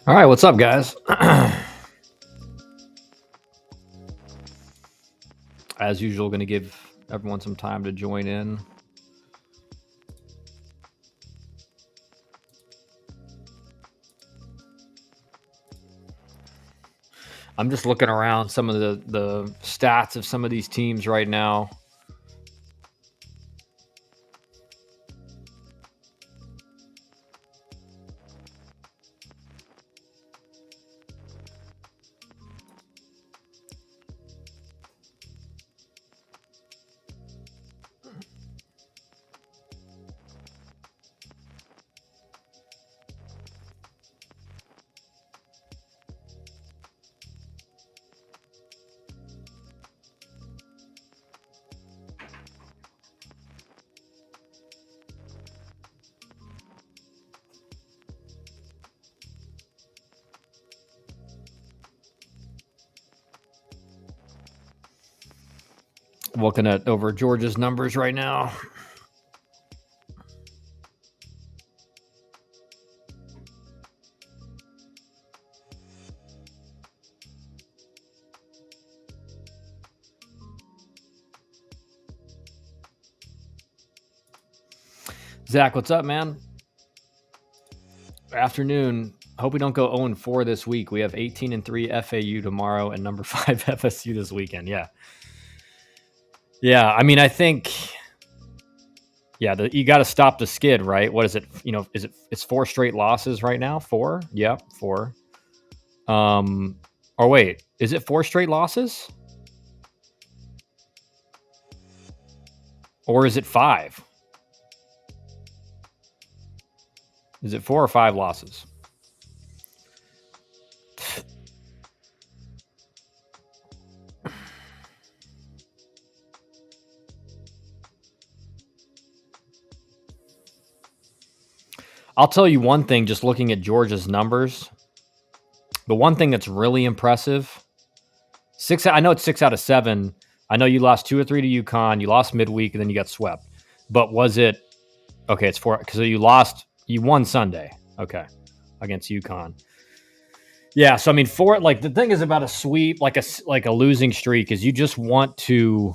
All right, what's up, guys? As usual, going to give everyone some time to join in. I'm just looking around some of the stats of some of these teams right now. Looking at over Georgia's numbers right now. Zach, what's up, man? Afternoon. Hope we don't go 0-4 this week. We have 18-3 FAU tomorrow and number 5 FSU this weekend. Yeah. I mean, I think, you got to stop the skid, right? What is it? It's 4 straight losses right now? 4? Yep, 4. Or wait, is it 4 straight losses? Or is it 5? Is it 4 or 5 losses? I'll tell you one thing, just looking at Georgia's numbers. The one thing that's really impressive, I know it's 6 out of 7. I know you lost 2 or 3 to UConn. You lost midweek, and then you got swept. But was it okay? It's 4 because you won Sunday, okay, against UConn. Yeah, so I mean, the thing is about a sweep, like a losing streak, is you just want to,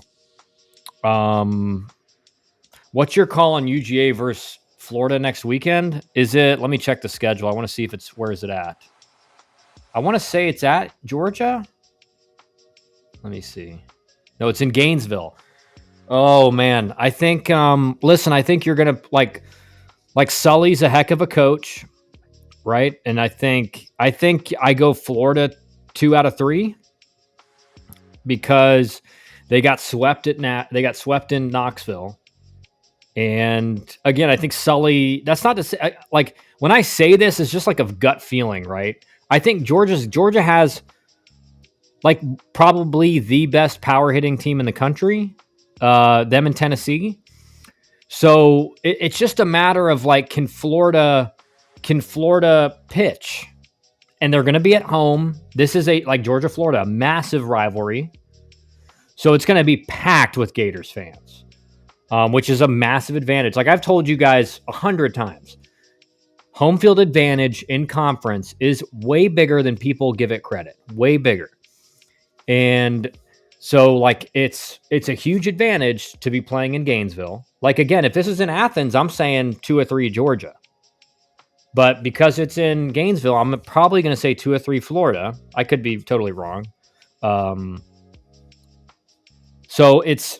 what's your call on UGA versus Florida next weekend? Is it? Let me check the schedule. I want to see if where is it at. I want to say it's at Georgia. Let me see. No, it's in Gainesville. Oh man, I think. Listen, I think you're gonna like Sully's a heck of a coach, right? And I think I go Florida 2 out of 3 because they got swept in Knoxville. And again, I think Sully. That's not to say when I say this, it's just like a gut feeling, right? I think Georgia has probably the best power hitting team in the country, them in Tennessee. So it's just a matter of can Florida pitch? And they're going to be at home. This is Georgia, Florida, a massive rivalry. So it's going to be packed with Gators fans, which is a massive advantage. Like I've told you guys 100 times, home field advantage in conference is way bigger than people give it credit. Way bigger. And so it's a huge advantage to be playing in Gainesville. Again, if this is in Athens, I'm saying 2 or 3 Georgia. But because it's in Gainesville, I'm probably going to say 2 or 3 Florida. I could be totally wrong. So it's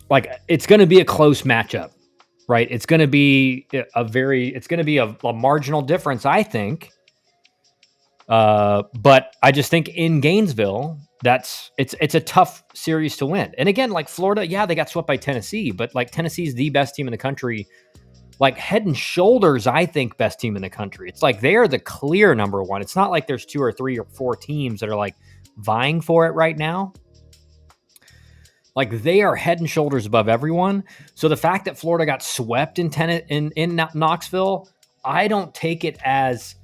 going to be a close matchup, right? It's going to be a marginal difference, I think. But I just think in Gainesville, it's a tough series to win. And again, Florida, yeah, they got swept by Tennessee, but Tennessee's the best team in the country, head and shoulders, I think, best team in the country. It's they are the clear number one. It's not like there's 2 or 3 or 4 teams that are vying for it right now. They are head and shoulders above everyone. So the fact that Florida got swept in Knoxville, I don't take it as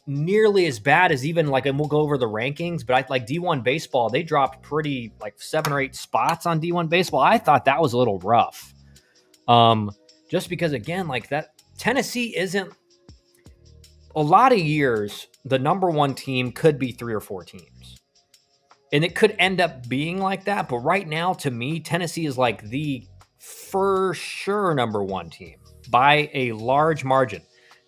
nearly as bad as even and we'll go over the rankings, but I D1 baseball, they dropped pretty 7 or 8 spots on D1 baseball. I thought that was a little rough. Just because again, that Tennessee isn't a lot of years, the number one team could be 3 or 4 teams. And it could end up being like that. But right now, to me, Tennessee is like the for sure number one team by a large margin.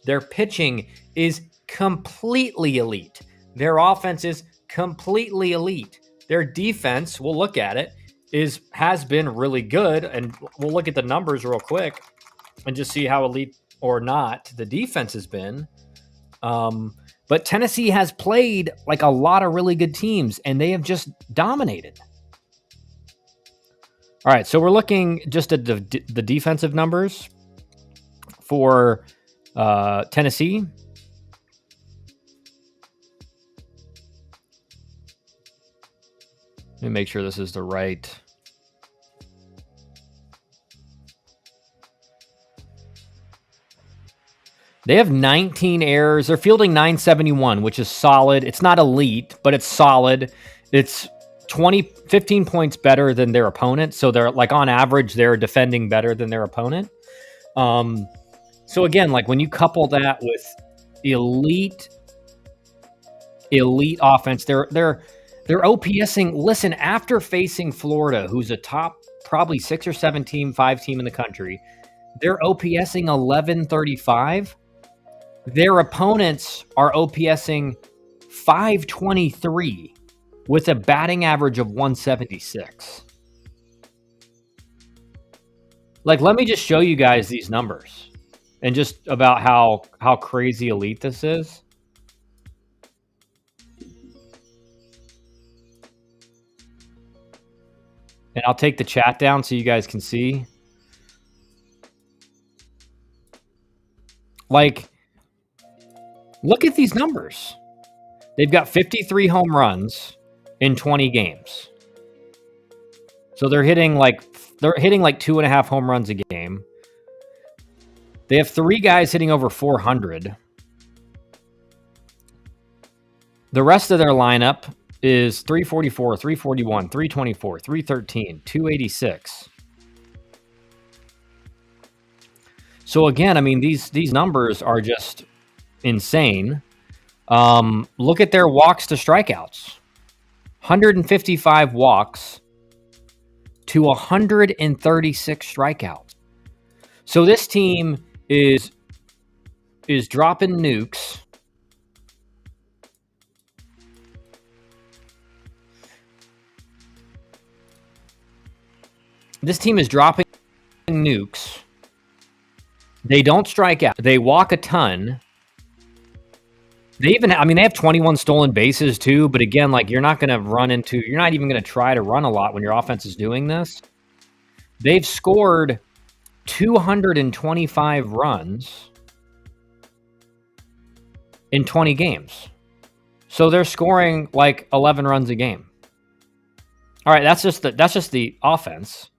Their pitching is completely elite. Their offense is completely elite. Their defense, we'll look at it, has been really good. And we'll look at the numbers real quick and just see how elite or not the defense has been. But Tennessee has played like a lot of really good teams, and they have just dominated. All right, so we're looking just at the defensive numbers for Tennessee. Let me make sure this is the right. They have 19 errors. They're fielding 971, which is solid. It's not elite, but it's solid. It's 15 points better than their opponent. So they're like on average, they're defending better than their opponent. So again, like when you couple that with elite offense, they're OPSing. Listen, after facing Florida, who's a top probably 6 or 7 team, 5 team in the country, they're OPSing 1135. Their opponents are OPSing 523 with a batting average of 176. Like, let me just show you guys these numbers and just about how crazy elite this is. And I'll take the chat down so you guys can see. Like, look at these numbers. They've got 53 home runs in 20 games. So they're hitting like 2.5 home runs a game. They have 3 guys hitting over 400. The rest of their lineup is 344, 341, 324, 313, 286. So again, I mean, these numbers are just insane. Look at their walks to strikeouts. 155 walks to 136 strikeouts. So this team is dropping nukes. This team is dropping nukes. They don't strike out. They walk a ton. They have 21 stolen bases too, but again, like you're not even going to try to run a lot when your offense is doing this. They've scored 225 runs in 20 games. So they're scoring like 11 runs a game. All right, that's just the offense.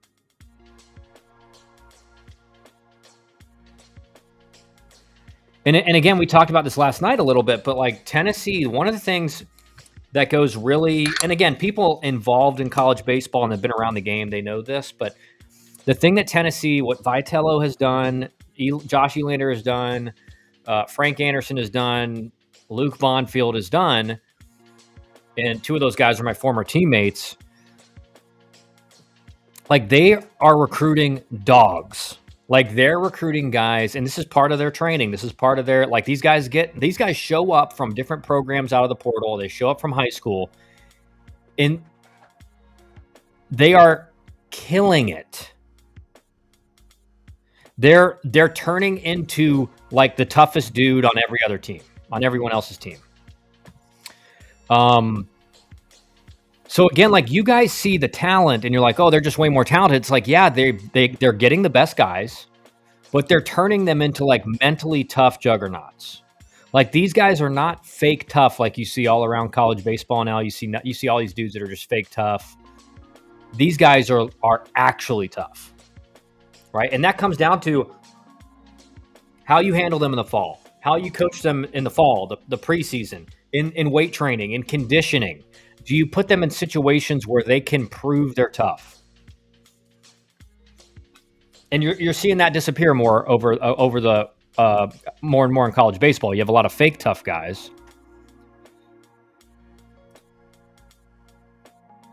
And again, we talked about this last night a little bit, but like Tennessee, one of the things that goes really, and again, people involved in college baseball and have been around the game, they know this, but the thing that Tennessee, what Vitello has done, Josh Elander has done, Frank Anderson has done, Luke Bonfield has done, and 2 of those guys are my former teammates, like they are recruiting dogs. Like they're recruiting guys, and this is part of their training. This is part of their, like these guys show up from different programs out of the portal. They show up from high school, and they are killing it. They're turning into like the toughest dude on every other team, on everyone else's team. So again, like you guys see the talent and you're like, oh, they're just way more talented. It's like, yeah, they're getting the best guys, but they're turning them into like mentally tough juggernauts. Like these guys are not fake tough like you see all around college baseball now. You see all these dudes that are just fake tough. These guys are actually tough, right? And that comes down to how you handle them in the fall, how you coach them in the fall, the preseason, in weight training, in conditioning. Do you put them in situations where they can prove they're tough? And you're seeing that disappear more over the more and more in college baseball. You have a lot of fake tough guys.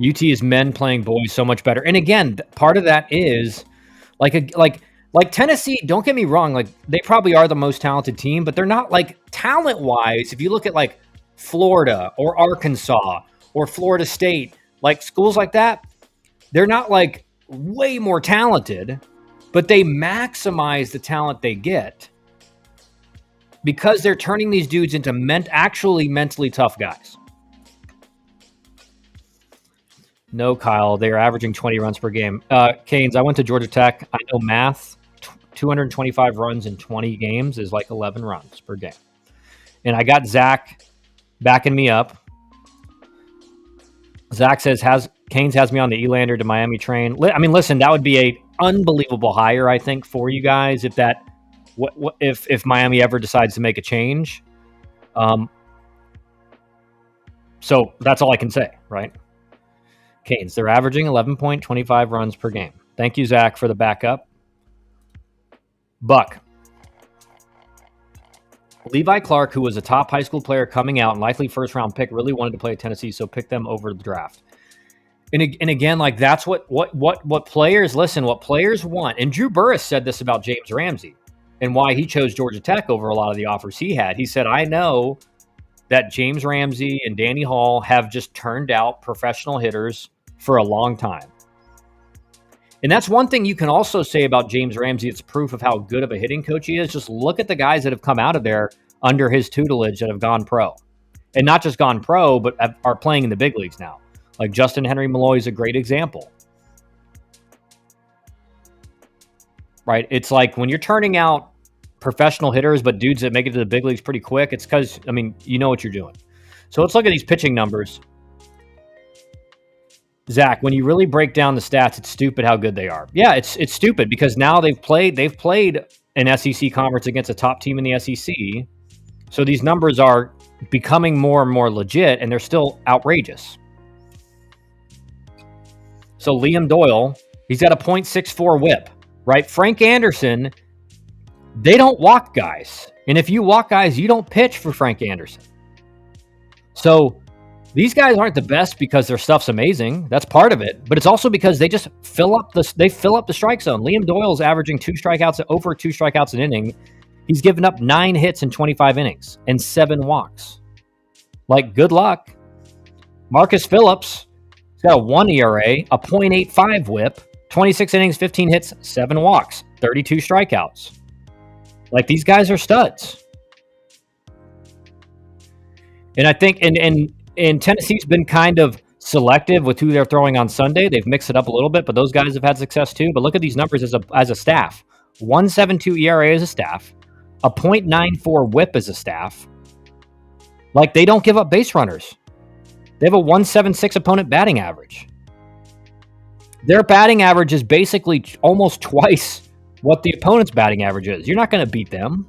UT is men playing boys so much better. And again, part of that is like Tennessee, don't get me wrong, like they probably are the most talented team, but they're not like talent-wise. If you look at like Florida or Arkansas or Florida State, like schools like that, they're not like way more talented, but they maximize the talent they get because they're turning these dudes into actually mentally tough guys. No, Kyle, they are averaging 20 runs per game. Canes, I went to Georgia Tech. I know math. 225 runs in 20 games is like 11 runs per game. And I got Zach backing me up. Zach says, Canes has me on the Elander to Miami train. I mean, listen, that would be a unbelievable hire, I think, for you guys if Miami ever decides to make a change. So that's all I can say, right? Canes, they're averaging 11.25 runs per game. Thank you, Zach, for the backup. Buck. Levi Clark, who was a top high school player coming out and likely first-round pick, really wanted to play at Tennessee, so pick them over the draft. And again, like that's what players want. And Drew Burress said this about James Ramsey and why he chose Georgia Tech over a lot of the offers he had. He said, I know that James Ramsey and Danny Hall have just turned out professional hitters for a long time. And that's one thing you can also say about James Ramsey. It's proof of how good of a hitting coach he is. Just look at the guys that have come out of there under his tutelage that have gone pro. And not just gone pro, but are playing in the big leagues now. Like Justin Henry Malloy is a great example. Right? It's like when you're turning out professional hitters, but dudes that make it to the big leagues pretty quick, it's because, I mean, you know what you're doing. So let's look at these pitching numbers. Zach, when you really break down the stats, it's stupid how good they are. Yeah, it's stupid because now they've played an SEC conference against a top team in the SEC. So these numbers are becoming more and more legit, and they're still outrageous. So Liam Doyle, he's got a .64 whip, right? Frank Anderson, they don't walk guys. And if you walk guys, you don't pitch for Frank Anderson. So these guys aren't the best because their stuff's amazing. That's part of it. But it's also because they just fill up the strike zone. Liam Doyle's averaging over two strikeouts an inning. He's given up 9 hits in 25 innings and 7 walks. Like, good luck. Marcus Phillips, he's got a 1 ERA, a .85 whip, 26 innings, 15 hits, 7 walks, 32 strikeouts. Like, these guys are studs. And I think, and Tennessee's been kind of selective with who they're throwing on Sunday. They've mixed it up a little bit, but those guys have had success too. But look at these numbers as a staff. 1.72 ERA as a staff, a .94 whip as a staff. Like, they don't give up base runners. They have a 1.76 opponent batting average. Their batting average is basically almost twice what the opponent's batting average is. You're not going to beat them.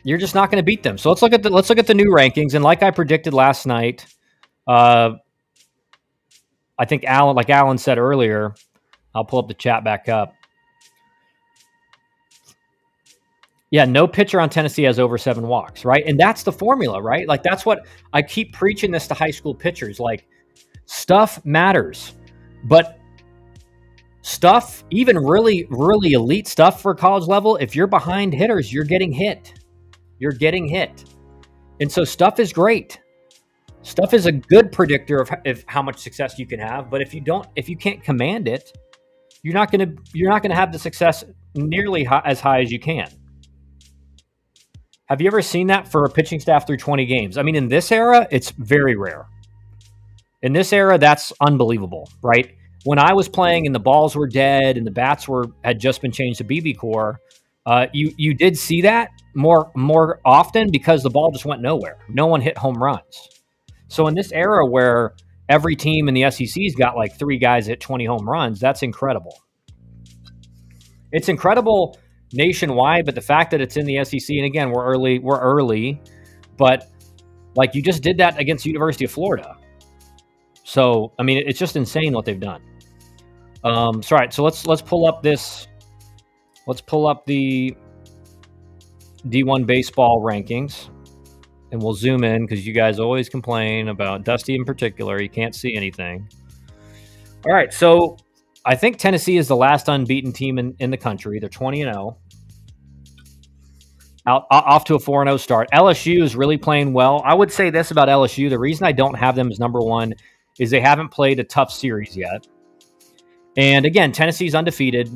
You're just not going to beat them. So let's look at the new rankings. And like I predicted last night, I think Alan said earlier, I'll pull up the chat back up. Yeah, no pitcher on Tennessee has over 7 walks, right? And that's the formula, right? Like, that's what I keep preaching this to high school pitchers. Like, stuff matters, but stuff, even really, really elite stuff for college level, if you're behind hitters, you're getting hit. You're getting hit. And so stuff is great. Stuff is a good predictor of how much success you can have. But if you can't command it, you're not going to have the success nearly as high as you can. Have you ever seen that for a pitching staff through 20 games? I mean, in this era, it's very rare. In this era, that's unbelievable, right? When I was playing and the balls were dead and the bats had just been changed to BB core, you did see that more often because the ball just went nowhere. No one hit home runs. So in this era where every team in the SEC's got like 3 guys hit 20 home runs, that's incredible. It's incredible nationwide, but the fact that it's in the SEC, and again, we're early, but like you just did that against the University of Florida. So, I mean, it's just insane what they've done. So let's pull up this Let's pull up the D1 baseball rankings, and we'll zoom in because you guys always complain about Dusty in particular. You can't see anything. All right, so I think Tennessee is the last unbeaten team in the country. They're 20-0. Off to a 4-0 start. LSU is really playing well. I would say this about LSU. The reason I don't have them as number one is they haven't played a tough series yet. And again, Tennessee's undefeated,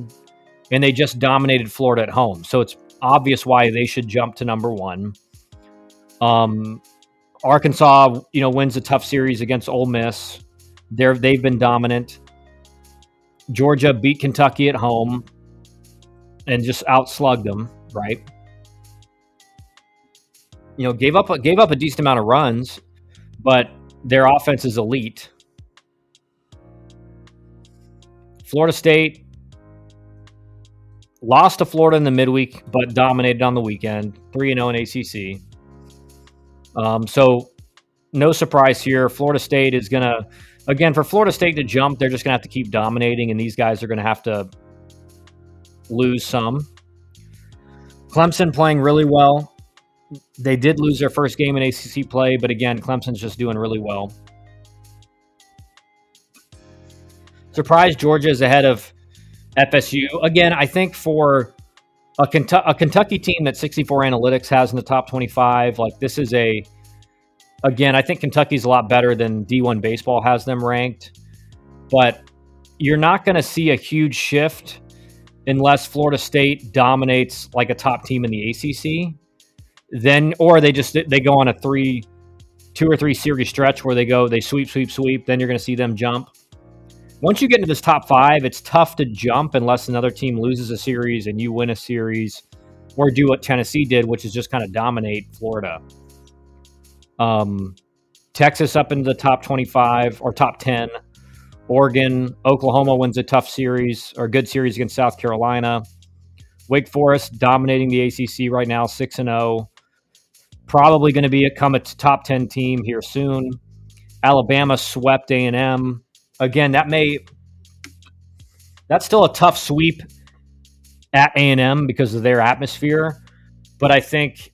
and they just dominated Florida at home. So it's obvious why they should jump to number one. Arkansas, wins a tough series against Ole Miss. They've been dominant. Georgia beat Kentucky at home and just outslugged them, right? Gave up a decent amount of runs, but their offense is elite. Florida State lost to Florida in the midweek, but dominated on the weekend. 3-0 in ACC. So no surprise here. Florida State is going to, again, for Florida State to jump, they're just going to have to keep dominating, and these guys are going to have to lose some. Clemson playing really well. They did lose their first game in ACC play, but again, Clemson's just doing really well. Surprised Georgia is ahead of FSU. Again, I think for a Kentucky team that 64 Analytics has in the top 25, this is again, I think Kentucky's a lot better than D1 Baseball has them ranked, but you're not going to see a huge shift unless Florida State dominates like a top team in the ACC. Or they go on a 2 or 3 series stretch where they sweep. Then you're going to see them jump. Once you get into this top 5, it's tough to jump unless another team loses a series and you win a series, or do what Tennessee did, which is just kind of dominate Florida. Texas up into the top 25 or top 10. Oregon, Oklahoma wins a tough series or good series against South Carolina. Wake Forest dominating the ACC right now, 6-0. Probably going to become a top 10 team here soon. Alabama swept A&M. Again, that's still a tough sweep at A&M because of their atmosphere. But I think,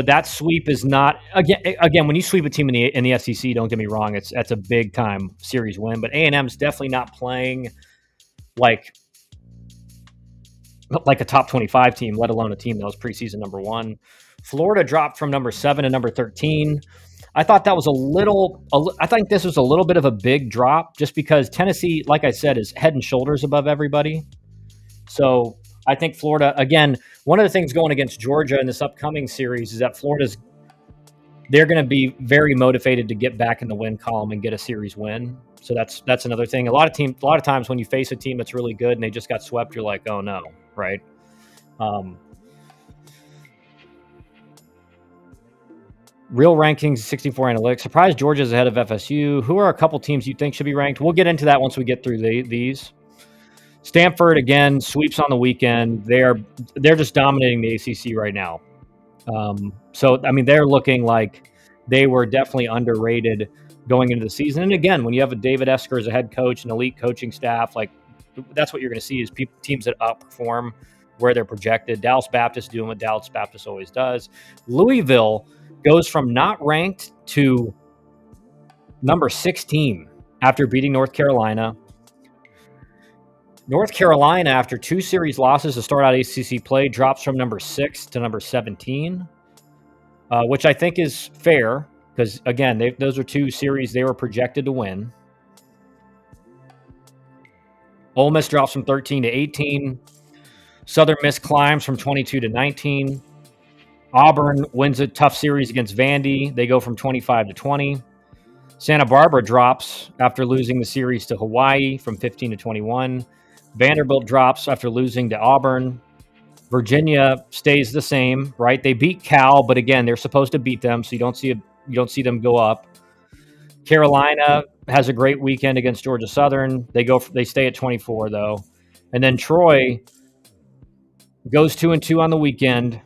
that sweep is not again when you sweep a team in the SEC. Don't get me wrong, that's a big time series win. But A&M's definitely not playing like a top 25 team, let alone a team that was preseason number 1. Florida dropped from number 7 to number 13. I thought that was I think this was a little bit of a big drop just because Tennessee, like I said, is head and shoulders above everybody. So I think Florida, again, one of the things going against Georgia in this upcoming series is that they're going to be very motivated to get back in the win column and get a series win. So that's another thing. A lot of times when you face a team that's really good and they just got swept, you're like, oh no, right? Real rankings, 64 Analytics. Surprised Georgia's ahead of FSU. Who are a couple teams you think should be ranked? We'll get into that once we get through these. Stanford, again, sweeps on the weekend. They're just dominating the ACC right now. So, I mean, they're looking like they were definitely underrated going into the season. And again, when you have a David Esker as a head coach and elite coaching staff, that's what you're going to see is teams that outperform where they're projected. Dallas Baptist doing what Dallas Baptist always does. Louisville goes from not ranked to number 16 after beating North Carolina. North Carolina, after 2 series losses to start out ACC play, drops from number 6 to number 17, which I think is fair because, again, those are 2 series they were projected to win. Ole Miss drops from 13 to 18. Southern Miss climbs from 22 to 19. Auburn wins a tough series against Vandy. They go from 25 to 20. Santa Barbara drops after losing the series to Hawaii from 15 to 21. Vanderbilt drops after losing to Auburn. Virginia stays the same, right? They beat Cal, but again, they're supposed to beat them, so you don't see them go up. Carolina has a great weekend against Georgia Southern. They stay at 24 though. And then Troy goes 2-2 on the weekend.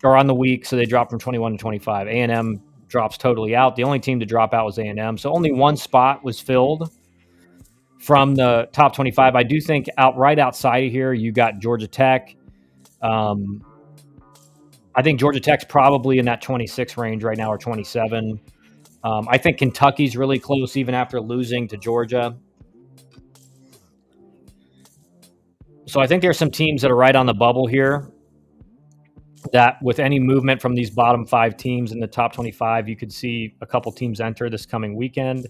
Or on the week, so they dropped from 21 to 25. A&M drops totally out. The only team to drop out was A&M, so only 1 spot was filled from the top 25. I do think right outside of here, you got Georgia Tech, I think Georgia Tech's probably in that 26 range right now, or 27. I think Kentucky's really close even after losing to Georgia. So I think there's some teams that are right on the bubble here that with any movement from these bottom 5 teams in the top 25, you could see a couple teams enter this coming weekend.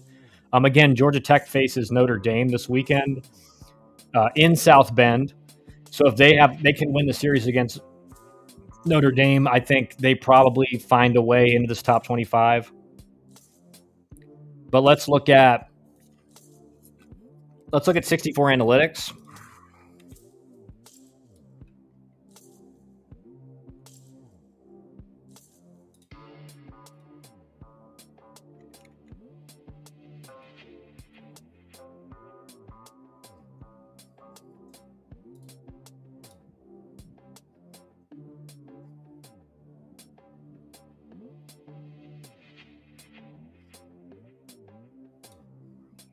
Again, Georgia Tech faces Notre Dame this weekend in South Bend. So if they can win the series against Notre Dame, I think they probably find a way into this top 25. But let's look at 64 Analytics.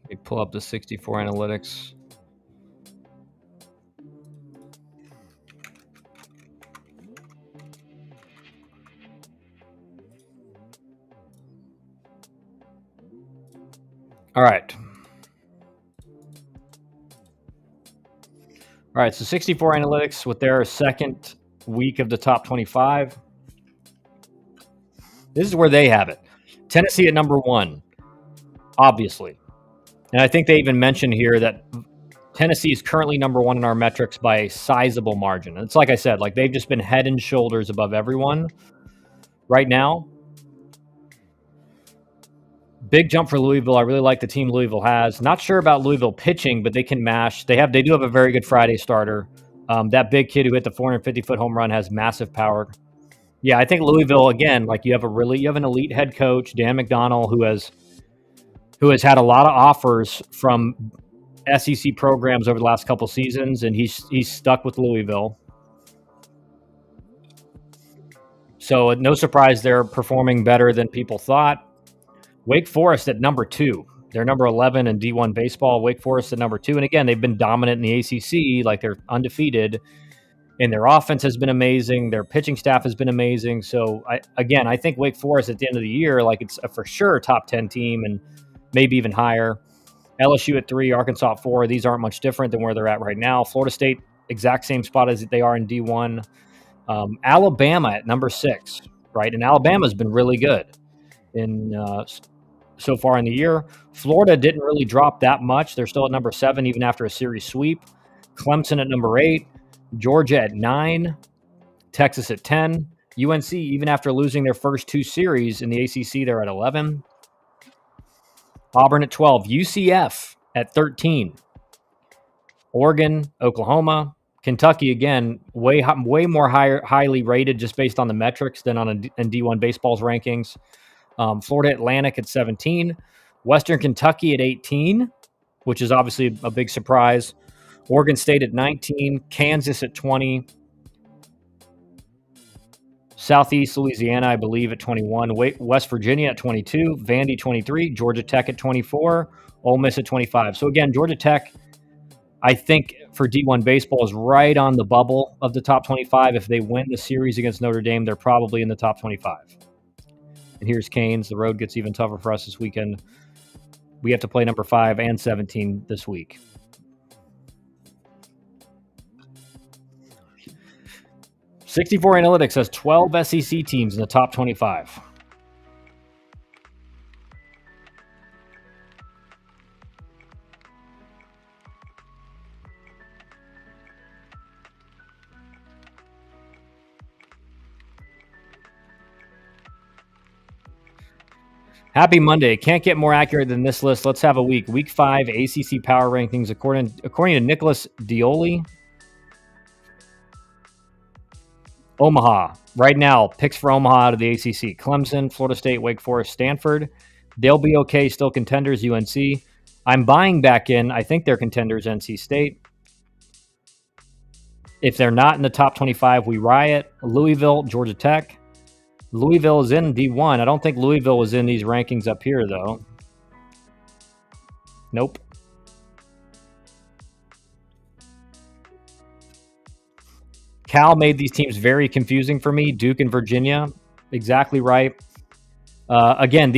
Let me pull up the 64 Analytics. All right. All right, so 64 Analytics with their second week of the top 25. This is where they have it. Tennessee at number 1, obviously. And I think they even mentioned here that Tennessee is currently number 1 in our metrics by a sizable margin. And it's like I said, like they've just been head and shoulders above everyone right now. Big jump for Louisville. I really like the team Louisville has. Not sure about Louisville pitching, but they can mash. They do have a very good Friday starter. That big kid who hit the 450-foot home run has massive power. Yeah, I think Louisville, again, like you have an elite head coach, Dan McDonnell, who has had a lot of offers from SEC programs over the last couple seasons, and he's stuck with Louisville. So no surprise they're performing better than people thought. Wake Forest at number 2. They're number 11 in D1 baseball. Wake Forest at number 2. And again, they've been dominant in the ACC. Like they're undefeated. And their offense has been amazing. Their pitching staff has been amazing. So, I think Wake Forest at the end of the year, like it's a for sure top 10 team and maybe even higher. LSU at 3, Arkansas at 4. These aren't much different than where they're at right now. Florida State, exact same spot as they are in D1. Alabama at number 6, right? And Alabama's been really good so far in the year. Florida didn't really drop that much. They're still at number 7 even after a series sweep. Clemson at number 8. Georgia at 9. Texas at 10. UNC, even after losing their first 2 series in the ACC, they're at 11. Auburn at 12. UCF at 13. Oregon, Oklahoma. Kentucky, again, way more highly rated just based on the metrics than in D1 Baseball's rankings. Florida Atlantic at 17. Western Kentucky at 18, which is obviously a big surprise. Oregon State at 19. Kansas at 20. Southeast Louisiana, I believe, at 21. West Virginia at 22. Vandy 23. Georgia Tech at 24. Ole Miss at 25. So again, Georgia Tech, I think for D1 baseball, is right on the bubble of the top 25. If they win the series against Notre Dame, they're probably in the top 25. And here's Canes. The road gets even tougher for us this weekend. We have to play number 5 and 17 this week. .64 Analytics has 12 SEC teams in the top 25. Happy Monday. Can't get more accurate than this list. Let's have a week. Week 5 ACC power rankings according to Nicholas Dioli. Omaha. Right now, picks for Omaha out of the ACC. Clemson, Florida State, Wake Forest, Stanford. They'll be okay. Still contenders, UNC. I'm buying back in. I think they're contenders, NC State. If they're not in the top 25, we riot. Louisville, Georgia Tech. Louisville is in D1. I don't think Louisville is in these rankings up here, though. Nope. Cal made these teams very confusing for me. Duke and Virginia, exactly right. Again,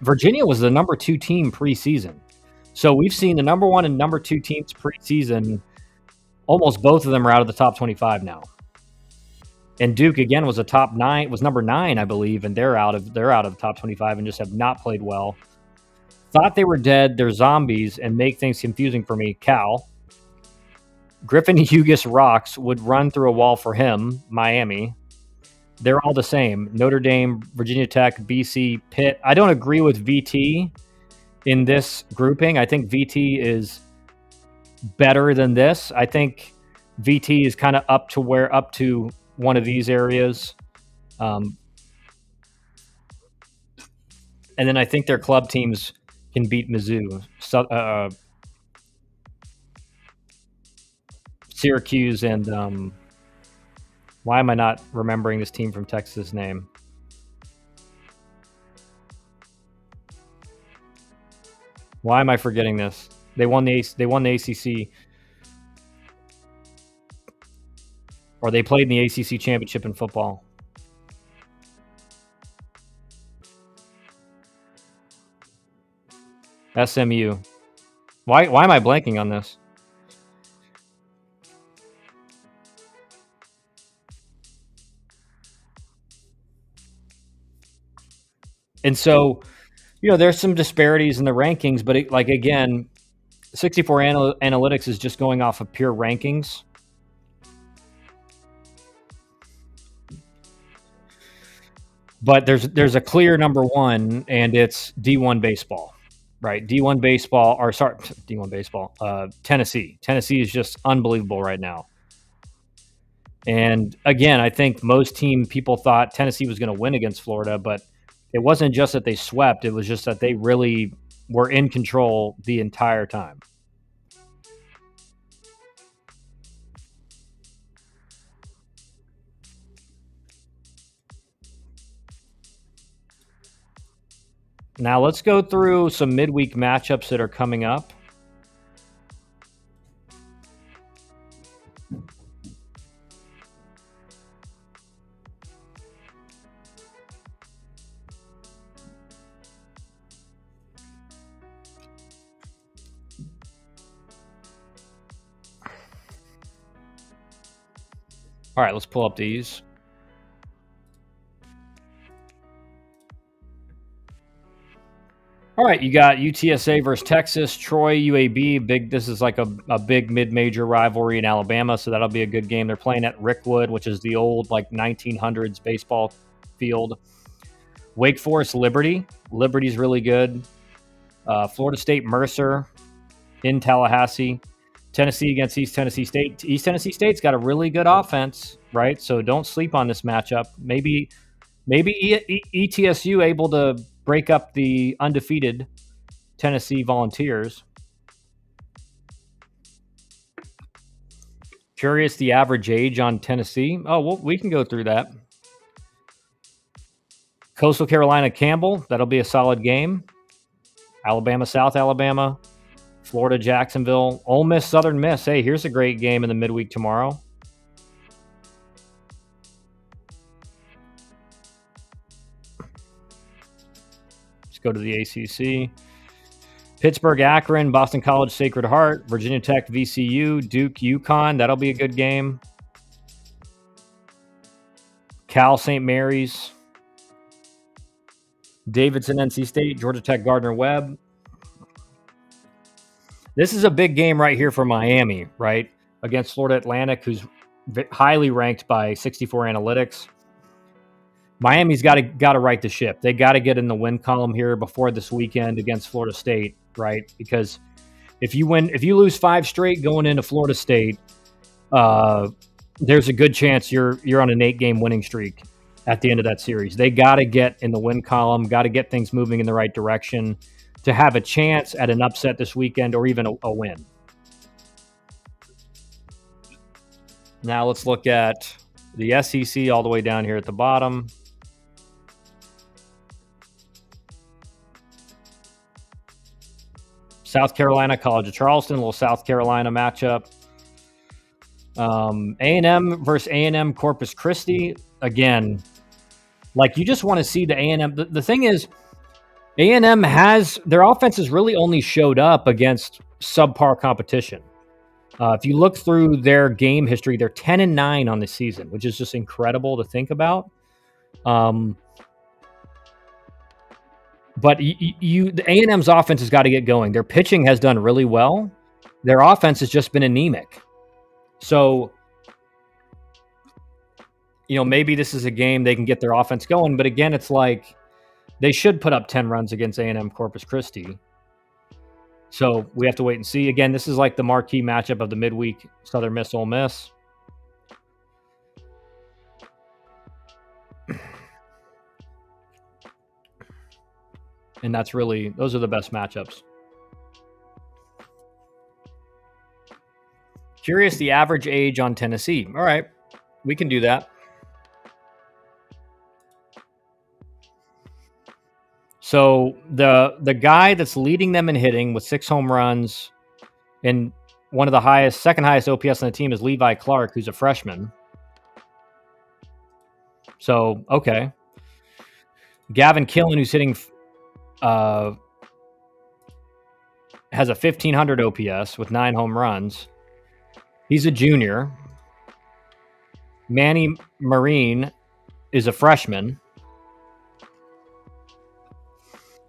Virginia was the number 2 team preseason. So we've seen the number 1 and number 2 teams preseason. Almost both of them are out of the top 25 now. And Duke again was number 9, I believe, and they're out of the top 25 and just have not played well. Thought they were dead. They're zombies and make things confusing for me. Cal. Griffin Hughes rocks, would run through a wall for him. Miami. They're all the same. Notre Dame, Virginia Tech, BC, Pitt. I don't agree with VT in this grouping. I think VT is better than this. I think VT is kind of up to one of these areas. And then I think their club teams can beat Mizzou. Syracuse and why am I not remembering this team from Texas' name? Why am I forgetting this? They won the ACC, or they played in the ACC championship in football. SMU. Why am I blanking on this? And so, there's some disparities in the rankings, but again, 64 Analytics is just going off of pure rankings. But there's a clear number 1, and it's D1 baseball, right? D1 baseball. Tennessee. Tennessee is just unbelievable right now. And again, I think most people thought Tennessee was going to win against Florida, but it wasn't just that they swept. It was just that they really were in control the entire time. Now let's go through some midweek matchups that are coming up. All right, let's pull up these. All right, you got UTSA versus Texas, Troy, UAB. This is like a big mid-major rivalry in Alabama, so that'll be a good game. They're playing at Rickwood, which is the old 1900s baseball field. Wake Forest, Liberty. Liberty's really good. Florida State, Mercer in Tallahassee. Tennessee against East Tennessee State. East Tennessee State's got a really good offense, right? So don't sleep on this matchup. Maybe ETSU able to break up the undefeated Tennessee Volunteers. Curious the average age on Tennessee. Oh, well, we can go through that. Coastal Carolina, Campbell. That'll be a solid game. Alabama, South Alabama. Florida, Jacksonville. Ole Miss, Southern Miss. Hey, here's a great game in the midweek tomorrow. Let's go to the ACC. Pittsburgh, Akron, Boston College, Sacred Heart, Virginia Tech, VCU, Duke, UConn. That'll be a good game. Cal, St. Mary's. Davidson, NC State, Georgia Tech, Gardner-Webb. This is a big game right here for Miami, right? Against Florida Atlantic, who's highly ranked by 64 Analytics. Miami's got to right the ship. They got to get in the win column here before this weekend against Florida State, right? Because if you lose 5 straight going into Florida State, there's a good chance you're on an 8-game winning streak at the end of that series. They got to get in the win column, got to get things moving in the right direction to have a chance at an upset this weekend or even a win. Now let's look at the SEC all the way down here at the bottom. South Carolina, College of Charleston, a little South Carolina matchup. A&M versus A&M Corpus Christi. Again, like you just want to see the A&M. The thing is, A&M has their offense has really only showed up against subpar competition. If you look through their game history, they're 10-9 on the season, which is just incredible to think about. But the A&M's offense has got to get going. Their pitching has done really well. Their offense has just been anemic. So, maybe this is a game they can get their offense going. But again, it's like they should put up 10 runs against A&M Corpus Christi. So we have to wait and see. Again, this is like the marquee matchup of the midweek Southern Miss Ole Miss. And those are the best matchups. Curious the average age on Tennessee. All right, we can do that. So the guy that's leading them in hitting with 6 home runs and second highest OPS on the team is Levi Clark, who's a freshman. So, okay. Gavin Killen, who's hitting has a 1,500 OPS with 9 home runs. He's a junior. Manny Marine is a freshman.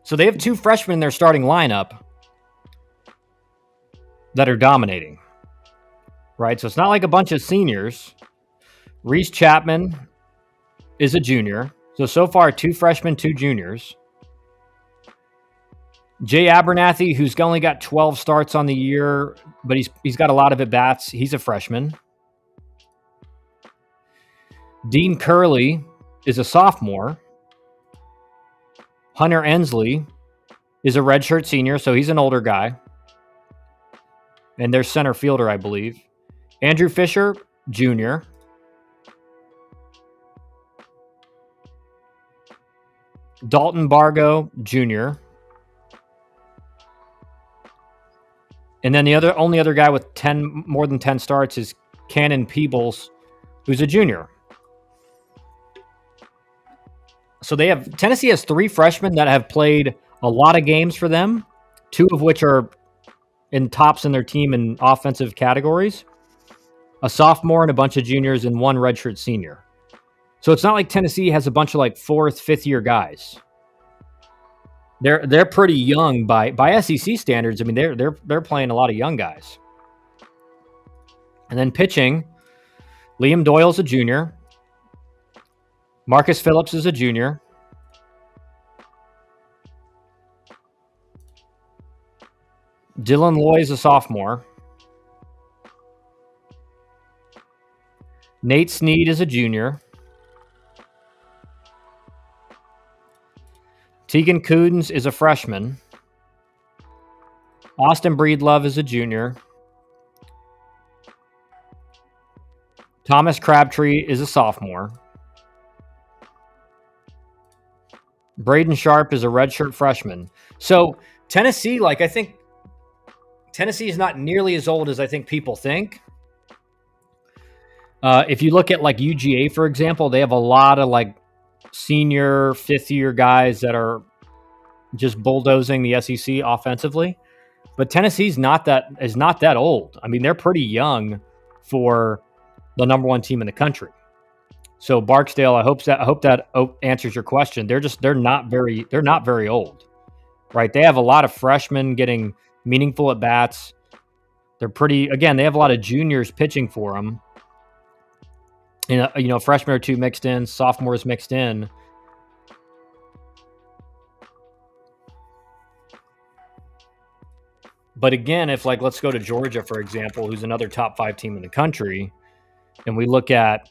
So they have 2 freshmen in their starting lineup that are dominating, right? So it's not like a bunch of seniors. Reese Chapman is a junior. So far, 2 freshmen, 2 juniors. Jay Abernathy, who's only got 12 starts on the year, but he's got a lot of at-bats. He's a freshman. Dean Curley is a sophomore. Hunter Ensley is a redshirt senior, so he's an older guy. And their center fielder, I believe. Andrew Fisher, junior. Dalton Bargo, junior. And then the only other guy with more than 10 starts is Cannon Peebles, who's a junior. So Tennessee has 3 freshmen that have played a lot of games for them, 2 of which are in tops in their team in offensive categories, a sophomore and a bunch of juniors, and 1 redshirt senior. So it's not like Tennessee has a bunch of like 4th, 5th year guys. They're pretty young by SEC standards. I mean, they're playing a lot of young guys. And then pitching, Liam Doyle's a junior. Marcus Phillips is a junior. Dylan Loy is a sophomore. Nate Snead is a junior. Tegan Coons is a freshman. Austin Breedlove is a junior. Thomas Crabtree is a sophomore. Braden Sharp is a redshirt freshman. So Tennessee, I think Tennessee is not nearly as old as I think people think. If you look at UGA, for example, they have a lot of senior 5th year guys that are just bulldozing the SEC offensively. But Tennessee's not that old. I mean, they're pretty young for the number 1 team in the country. So Barksdale, I hope that answers your question. They're not very old, right? They have a lot of freshmen getting meaningful at bats. They have a lot of juniors pitching for them. Freshmen or 2 mixed in, sophomores mixed in. But again, if let's go to Georgia, for example, who's another top 5 team in the country, and we look at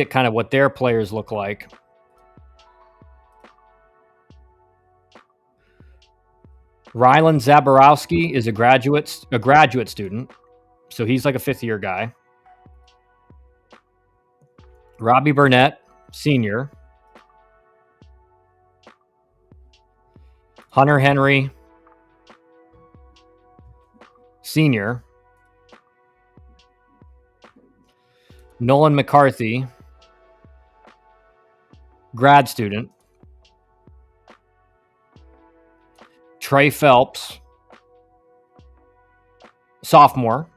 kind of what their players look like. Rylan Zaborowski is a graduate student, so he's like a 5th year guy. Robbie Burnett, senior. Hunter Henry, Sr., Nolan McCarthy, grad student, Trey Phelps, sophomore,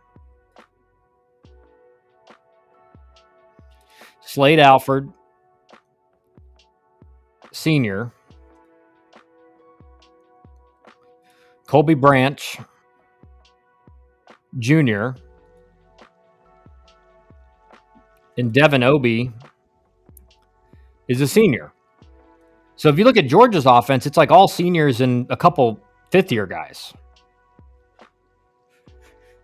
Slade Alford, senior, Colby Branch, junior, and Devin Obie is a senior. So if you look at Georgia's offense, it's like all seniors and a couple fifth-year guys.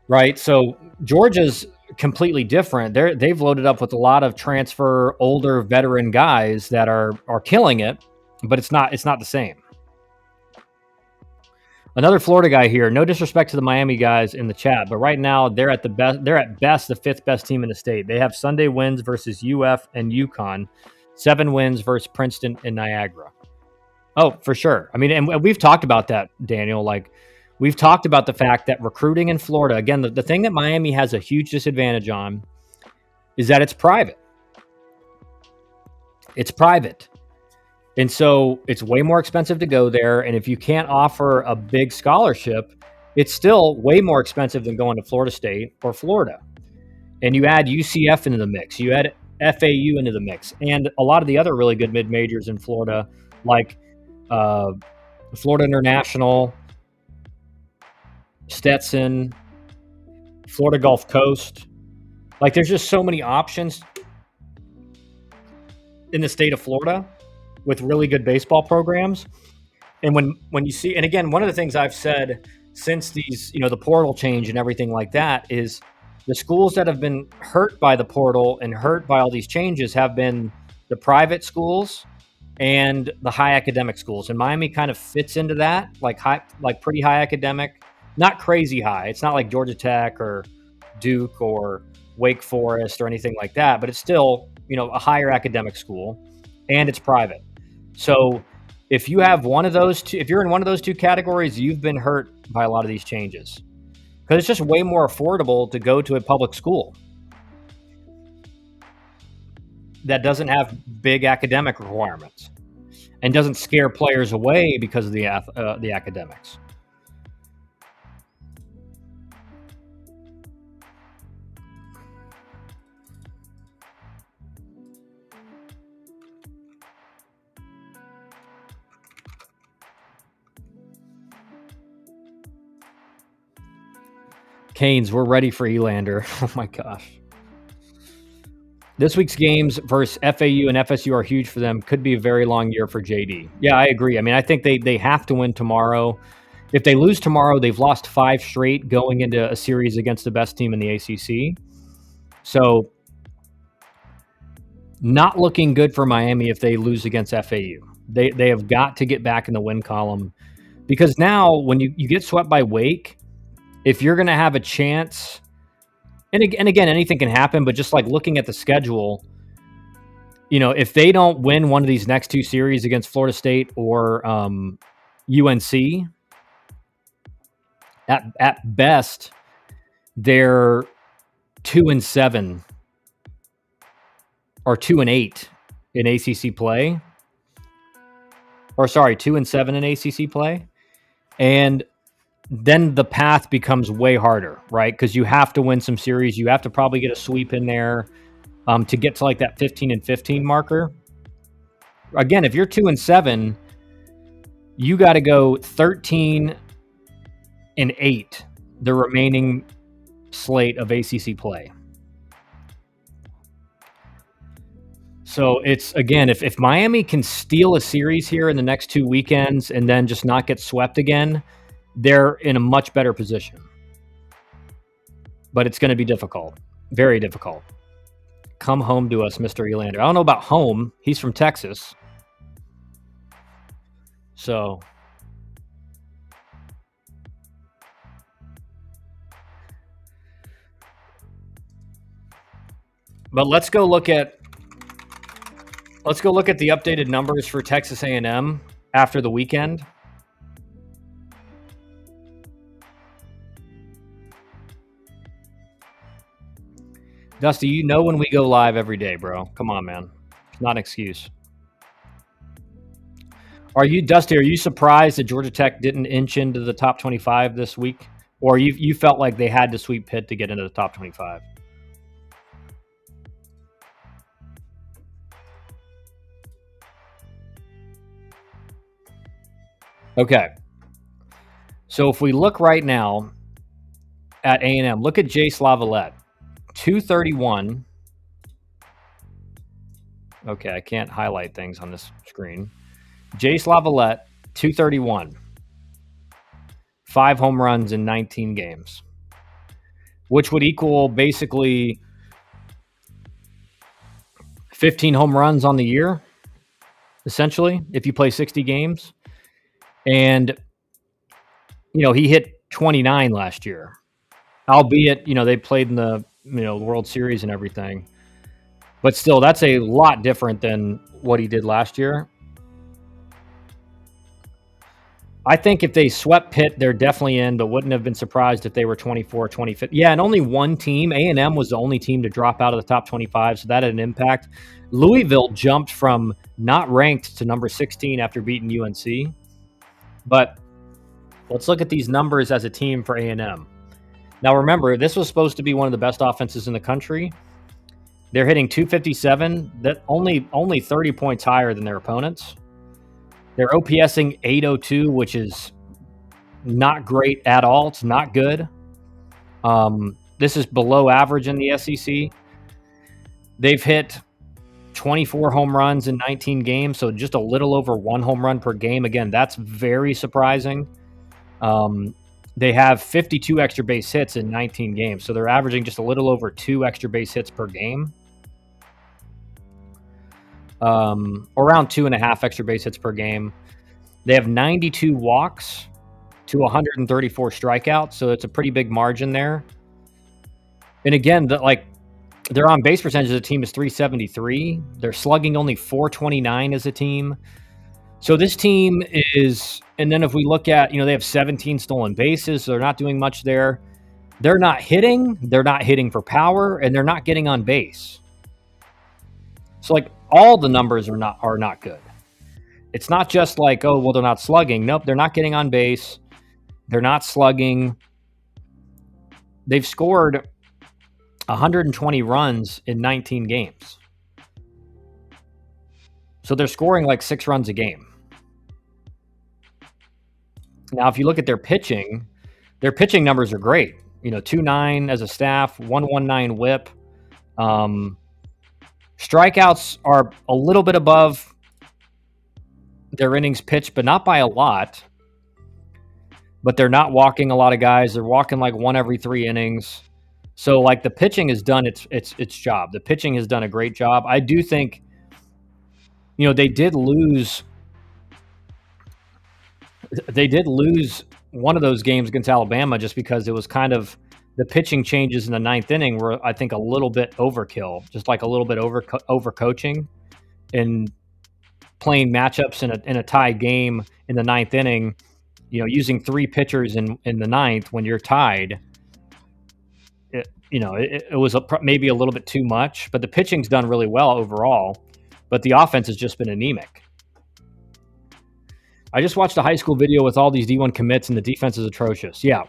Right? So Georgia's completely different. They've loaded up with a lot of transfer, older veteran guys that are killing it, but it's not the same. Another Florida guy here. No disrespect to the Miami guys in the chat, but right now they're at best the fifth best team in the state. They have Sunday wins versus UF and UConn, 7 wins versus Princeton and Niagara. Oh, for sure. I mean, and we've talked about that, Daniel. Like, we've talked about the fact that recruiting in Florida, again, the thing that Miami has a huge disadvantage on is that it's private. It's private. And so it's way more expensive to go there. And if you can't offer a big scholarship, it's still way more expensive than going to Florida State or Florida. And you add UCF into the mix. You add FAU into the mix. And a lot of the other really good mid-majors in Florida, like Florida International, Stetson, Florida Gulf Coast. Like, there's just so many options in the state of Florida with really good baseball programs. And when you see, and again, one of the things I've said since these, the portal change and everything like that is the schools that have been hurt by the portal and hurt by all these changes have been the private schools and the high academic schools. And Miami kind of fits into that, like pretty high academic, not crazy high. It's not like Georgia Tech or Duke or Wake Forest or anything like that, but it's still, a higher academic school, and it's private. So if you have one of those two, if you're in one of those two categories, you've been hurt by a lot of these changes, because it's just way more affordable to go to a public school that doesn't have big academic requirements and doesn't scare players away because of the academics. Canes, we're ready for Elander. Oh my gosh. This week's games versus FAU and FSU are huge for them. Could be a very long year for JD. Yeah, I agree. I mean, I think they have to win tomorrow. If they lose tomorrow, they've lost 5 straight going into a series against the best team in the ACC. So not looking good for Miami if they lose against FAU. They have got to get back in the win column, because now when you get swept by Wake, if you're going to have a chance, and again, anything can happen, but just like looking at the schedule, if they don't win one of these next 2 series against Florida State or UNC, at best, they're 2-7 or 2-8 in ACC play. Or sorry, 2-7 in ACC play. And then the path becomes way harder, right? Because you have to win some series. You have to probably get a sweep in there to get to like that 15-15 marker. Again, if you're 2-7, you got to go 13-8 the remaining slate of ACC play. So it's, again, if Miami can steal a series here in the next 2 weekends and then just not get swept again, they're in a much better position. But it's going to be difficult. Very difficult. Come home to us, Mr. Elander. I don't know about home. He's from Texas. So. But let's go look at the updated numbers for Texas A&M after the weekend. Dusty, you know when we go live every day, bro. Come on, man. It's not an excuse. Dusty, are you surprised that Georgia Tech didn't inch into the top 25 this week? Or you felt like they had to sweep Pitt to get into the top 25? Okay. So if we look right now at A&M, look at Jace Lavalette, 231. Okay, I can't highlight things on this screen. Jace Lavalette, 231. 5 home runs in 19 games, which would equal basically 15 home runs on the year, essentially, if you play 60 games. And, he hit 29 last year, albeit, they played in the, World Series and everything. But still, that's a lot different than what he did last year. I think if they swept Pitt, they're definitely in, but wouldn't have been surprised if they were 24, 25. Yeah, and only one team, A&M, was the only team to drop out of the top 25, so that had an impact. Louisville jumped from not ranked to number 16 after beating UNC. But let's look at these numbers as a team for A&M. Now, remember, this was supposed to be one of the best offenses in the country. They're hitting 257, that only 30 points higher than their opponents. They're OPSing 802, which is not great at all. It's not good. This is below average in the SEC. They've hit 24 home runs in 19 games, so just a little over 1 home run per game. Again, that's very surprising. They have 52 extra base hits in 19 games, so they're averaging just a little over 2 extra base hits per game. Around 2.5 extra base hits per game. They have 92 walks to 134 strikeouts, so it's a pretty big margin there. And again, their on base percentage as a team is 373. They're slugging only 429 as a team. So this team is, and then if we look at, they have 17 stolen bases, so they're not doing much there. They're not hitting for power, and they're not getting on base. So all the numbers are not good. It's not just they're not slugging. Nope, they're not getting on base. They're not slugging. They've scored 120 runs in 19 games. So they're scoring 6 runs a game. Now, if you look at their pitching numbers are great. 2.9 as a staff, 1.19 whip. Strikeouts are a little bit above their innings pitched, but not by a lot. But they're not walking a lot of guys. They're walking 1 every 3 innings. So the pitching has done its job. The pitching has done a great job. I do think, they did lose one of those games against Alabama just because it was kind of the pitching changes in the 9th inning were, I think, a little bit overkill, just a little bit overcoaching and playing matchups in a tie game in the 9th inning, using 3 pitchers in the 9th when you're tied. It was maybe a little bit too much, but the pitching's done really well overall, but the offense has just been anemic. I just watched a high school video with all these D1 commits, and the defense is atrocious. Yeah.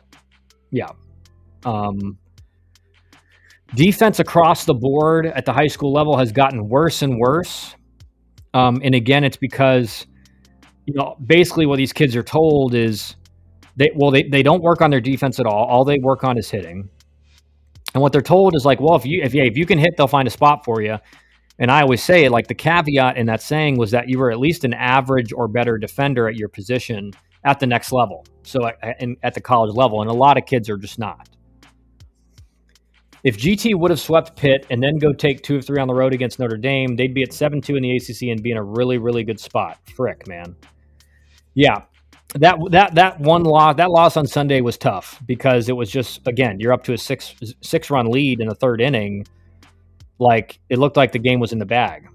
Defense across the board at the high school level has gotten worse and worse. And again, it's because, basically what these kids are told is they don't work on their defense at all. All they work on is hitting. And what they're told is if you can hit, they'll find a spot for you. And I always say the caveat in that saying was that you were at least an average or better defender at your position at the next level. So at the college level, and a lot of kids are just not. If GT would have swept Pitt and then go take 2 of 3 on the road against Notre Dame, they'd be at 7-2 in the ACC and be in a really, really good spot. Frick, man. Yeah, that loss on Sunday was tough because it was just, again, you're up to a six run lead in the 3rd inning. It looked like the game was in the bag.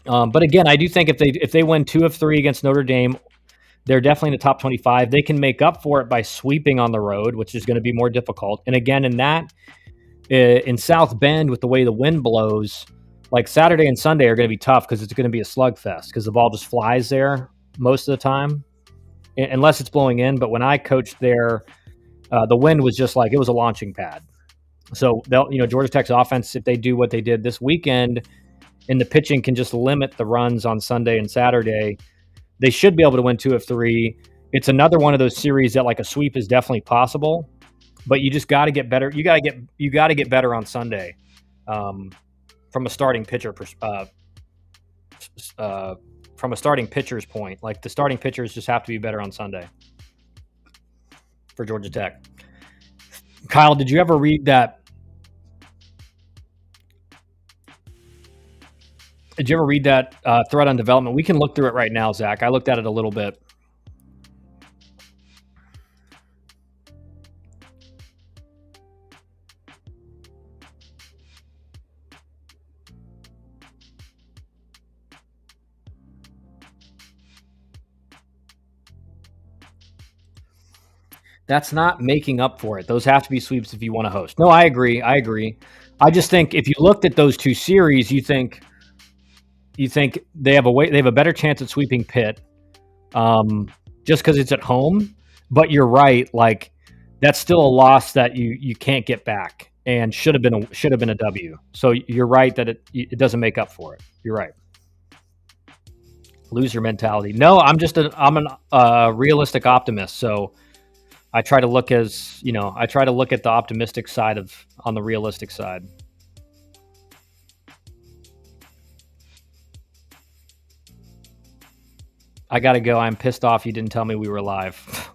But again, I do think if they win 2 of 3 against Notre Dame, they're definitely in the top 25. They can make up for it by sweeping on the road, which is going to be more difficult. And again, in that, In South Bend, with the way the wind blows, like Saturday and Sunday are going to be tough because it's going to be a slugfest because the ball just flies there most of the time, unless it's blowing in. But when I coached there, the wind was just like it was a launching pad. So they'll, Georgia Tech's offense, if they do what they did this weekend, and the pitching can just limit the runs on Sunday and Saturday, they should be able to win 2 of 3. It's another one of those series that like a sweep is definitely possible, but you just got to get better. You got to get better on Sunday, from a starting pitcher from a starting pitcher's point. Like the starting pitchers just have to be better on Sunday for Georgia Tech. Kyle, did you ever read that? Did you ever read that thread on development? We can look through it right now, Zach. I looked at it a little bit. That's not making up for it. Those have to be sweeps if you want to host. No, I agree. I just think if you looked at those 2 series, you think they have a better chance at sweeping Pitt, just because it's at home. But you're right, like that's still a loss that you can't get back, and should have been a W. So you're right that it doesn't make up for it. You're right. Loser mentality. No, I'm a realistic optimist. So I try to look at the optimistic side on the realistic side. I got to go. I'm pissed off you didn't tell me we were live.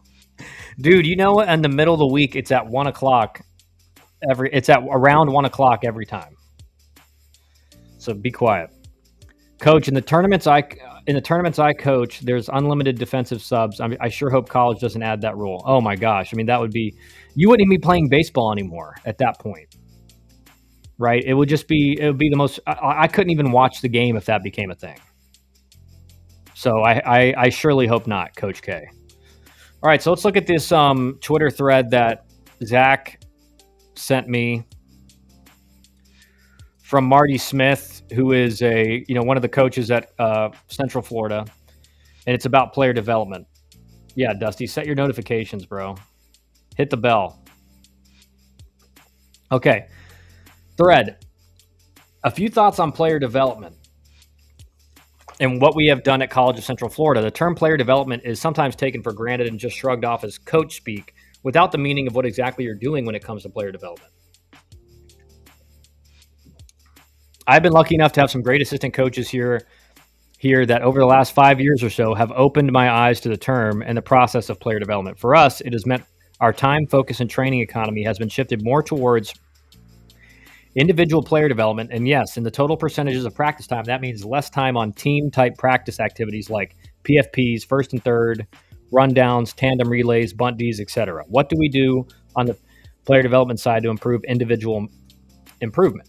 Dude, you know what? In the middle of the week, it's at 1 o'clock. It's at around 1 o'clock every time. So be quiet. Coach, in the tournaments I coach, there's unlimited defensive subs. I sure hope college doesn't add that rule. Oh my gosh. I mean, that would be, you wouldn't even be playing baseball anymore at that point. Right? It would be the most, I couldn't even watch the game if that became a thing. So I surely hope not, Coach K. All right, so let's look at this Twitter thread that Zach sent me from Marty Smith, who is one of the coaches at Central Florida, and it's about player development. Yeah, Dusty, set your notifications, bro. Hit the bell. Okay. Thread. A few thoughts on player development and what we have done at College of Central Florida. The term player development is sometimes taken for granted and just shrugged off as coach speak without the meaning of what exactly you're doing when it comes to player development. I've been lucky enough to have some great assistant coaches here that over the last 5 years or so have opened my eyes to the term and the process of player development. For us, it has meant our time, focus, and training economy has been shifted more towards individual player development. And yes, in the total percentages of practice time, that means less time on team-type practice activities like PFPs, first and third, rundowns, tandem relays, bunt Ds, etc. What do we do on the player development side to improve individual improvement?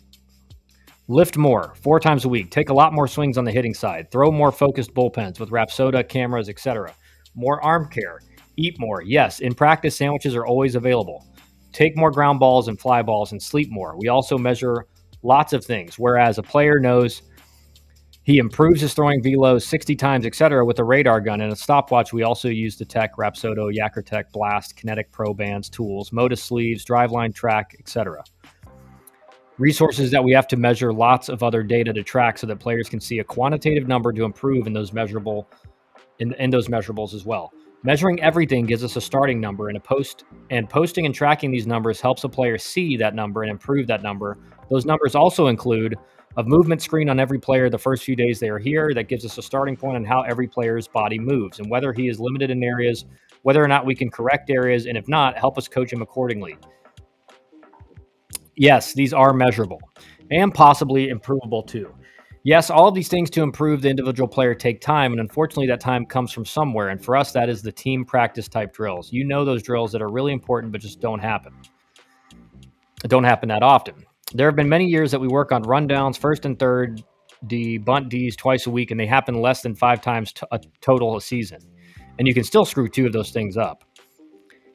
Lift more, 4 times a week. Take a lot more swings on the hitting side. Throw more focused bullpens with Rapsoda, cameras, etc. More arm care. Eat more. Yes, in practice, sandwiches are always available. Take more ground balls and fly balls and sleep more. We also measure lots of things, whereas a player knows he improves his throwing velos 60 times, etc. with a radar gun and a stopwatch. We also use the tech, Rapsodo, Yakertech, Blast, Kinetic Pro bands, tools, Modus sleeves, driveline track, etc. Resources that we have to measure lots of other data to track so that players can see a quantitative number to improve in those measurables as well. Measuring everything gives us a starting number and posting and tracking these numbers helps a player see that number and improve that number. Those numbers also include a movement screen on every player the first few days they are here. That gives us a starting point on how every player's body moves and whether he is limited in areas, whether or not we can correct areas, and if not, help us coach him accordingly. Yes, these are measurable and possibly improvable too. Yes, all of these things to improve the individual player take time, and unfortunately that time comes from somewhere, and for us that is the team practice type drills. You know, those drills that are really important but just don't happen. Don't happen that often. There have been many years that we work on rundowns, first and third D, bunt Ds twice a week, and they happen less than 5 times total a season. And you can still screw 2 of those things up.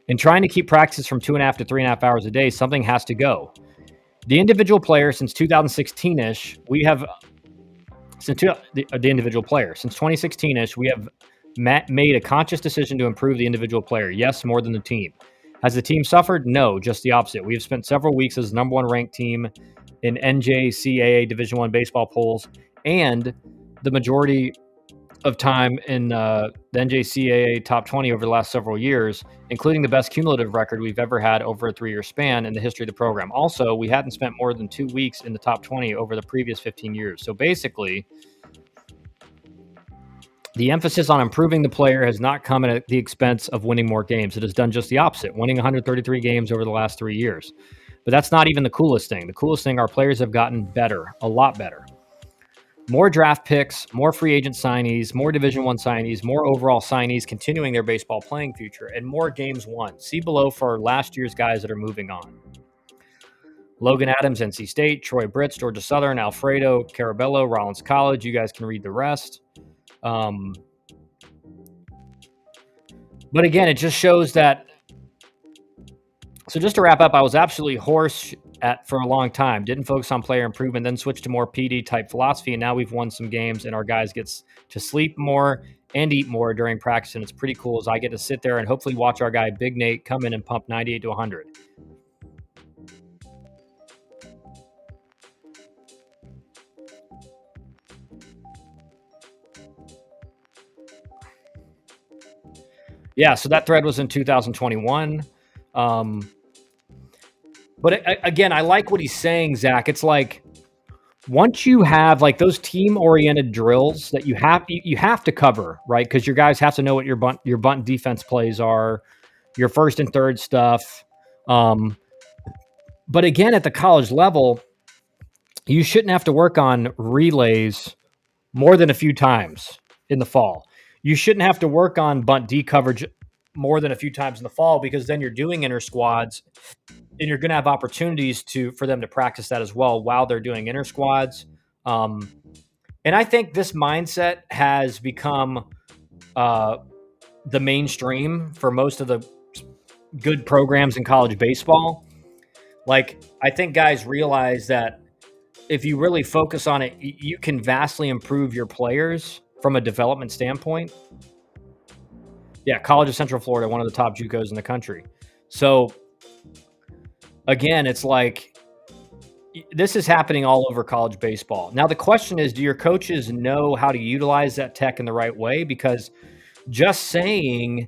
In trying to keep practice from 2.5 to 3.5 hours a day, something has to go. The individual player since 2016-ish, we have the individual player since 2016-ish, we have made a conscious decision to improve the individual player. Yes, more than the team. Has the team suffered? No, just the opposite. We have spent several weeks as the number one ranked team in NJCAA Division I baseball polls, and the majority of time in the NJCAA top 20 over the last several years, including the best cumulative record we've ever had over a 3-year span in the history of the program. Also, we hadn't spent more than 2 weeks in the top 20 over the previous 15 years. So basically, the emphasis on improving the player has not come at the expense of winning more games. It has done just the opposite, winning 133 games over the last 3 years. But that's not even the coolest thing. The coolest thing, our players have gotten better, a lot better. More draft picks, more free agent signees, more Division I signees, more overall signees continuing their baseball playing future, and more games won. See below for last year's guys that are moving on. Logan Adams, NC State, Troy Britz, Georgia Southern, Alfredo Carabello, Rollins College. You guys can read the rest. But again, it just shows that. So just to wrap up, I was absolutely hoarse for a long time. Didn't focus on player improvement, then switched to more PD type philosophy. And now we've won some games and our guys get to sleep more and eat more during practice. And it's pretty cool as I get to sit there and hopefully watch our guy, Big Nate, come in and pump 98 to 100. Yeah, so that thread was in 2021. But again, I like what he's saying, Zach. It's like once you have like those team-oriented drills that you have to cover, right? Because your guys have to know what your bunt defense plays are, your first and third stuff. But again, at the college level, you shouldn't have to work on relays more than a few times in the fall. You shouldn't have to work on bunt D coverage more than a few times in the fall because then you're doing inter squads and you're going to have opportunities for them to practice that as well while they're doing inter squads. And I think this mindset has become the mainstream for most of the good programs in college baseball. Like, I think guys realize that if you really focus on it, you can vastly improve your players from a development standpoint. Yeah, College of Central Florida, one of the top JUCOs in the country. So, again, it's like this is happening all over college baseball. Now, the question is, do your coaches know how to utilize that tech in the right way? Because just saying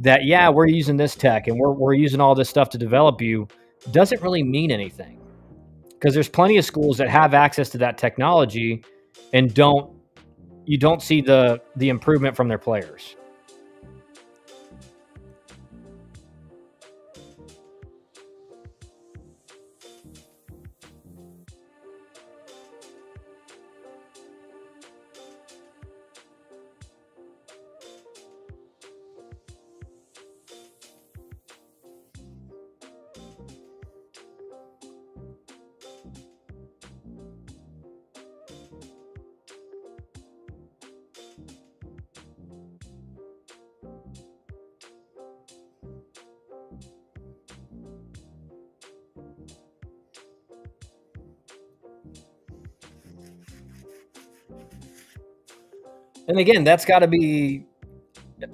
that, yeah, we're using this tech and we're using all this stuff to develop you doesn't really mean anything. Because there's plenty of schools that have access to that technology and you don't see the improvement from their players. And again, that's got to be,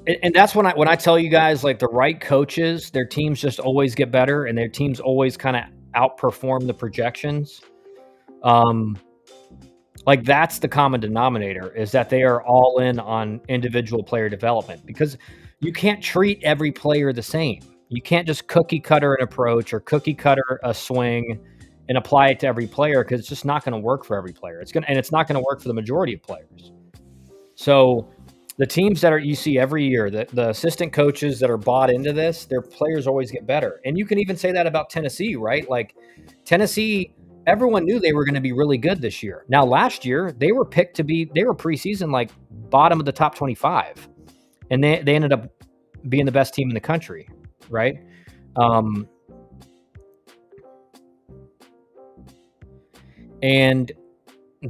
and that's when I tell you guys, like the right coaches, their teams just always get better, and their teams always kind of outperform the projections. Like that's the common denominator is that they are all in on individual player development because you can't treat every player the same. You can't just cookie cutter an approach or cookie cutter a swing and apply it to every player because it's just not going to work for every player. It's not going to work for the majority of players. So the teams that you see every year, the assistant coaches that are bought into this, their players always get better. And you can even say that about Tennessee, right? Like Tennessee, everyone knew they were going to be really good this year. Now, last year, they were picked to be, they were preseason like bottom of the top 25. And they ended up being the best team in the country, right? And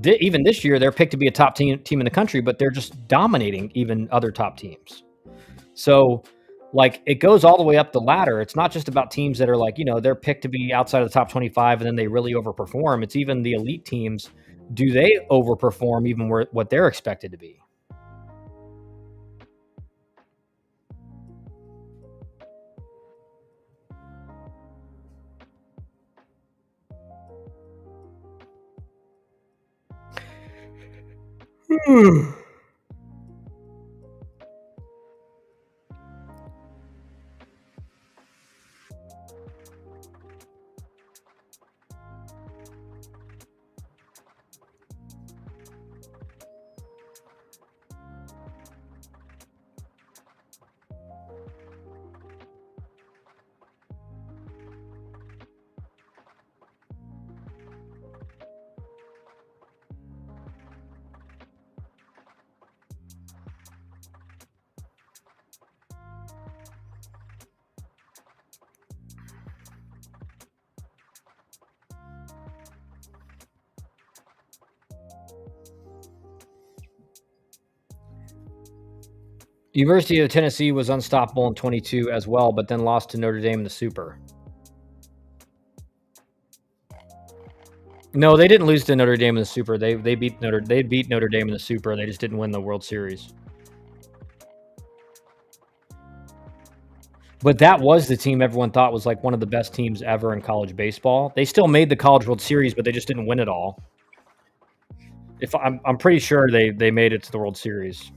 even this year, they're picked to be a top team in the country, but they're just dominating even other top teams. So like it goes all the way up the ladder. It's not just about teams that are like, they're picked to be outside of the top 25 and then they really overperform. It's even the elite teams. Do they overperform even what they're expected to be? University of Tennessee was unstoppable in 22 as well, but then lost to Notre Dame in the Super. No, they didn't lose to Notre Dame in the Super. They beat Notre Dame in the Super. They just didn't win the World Series. But that was the team everyone thought was like one of the best teams ever in college baseball. They still made the College World Series, but they just didn't win it all. If I'm pretty sure they made it to the World Series.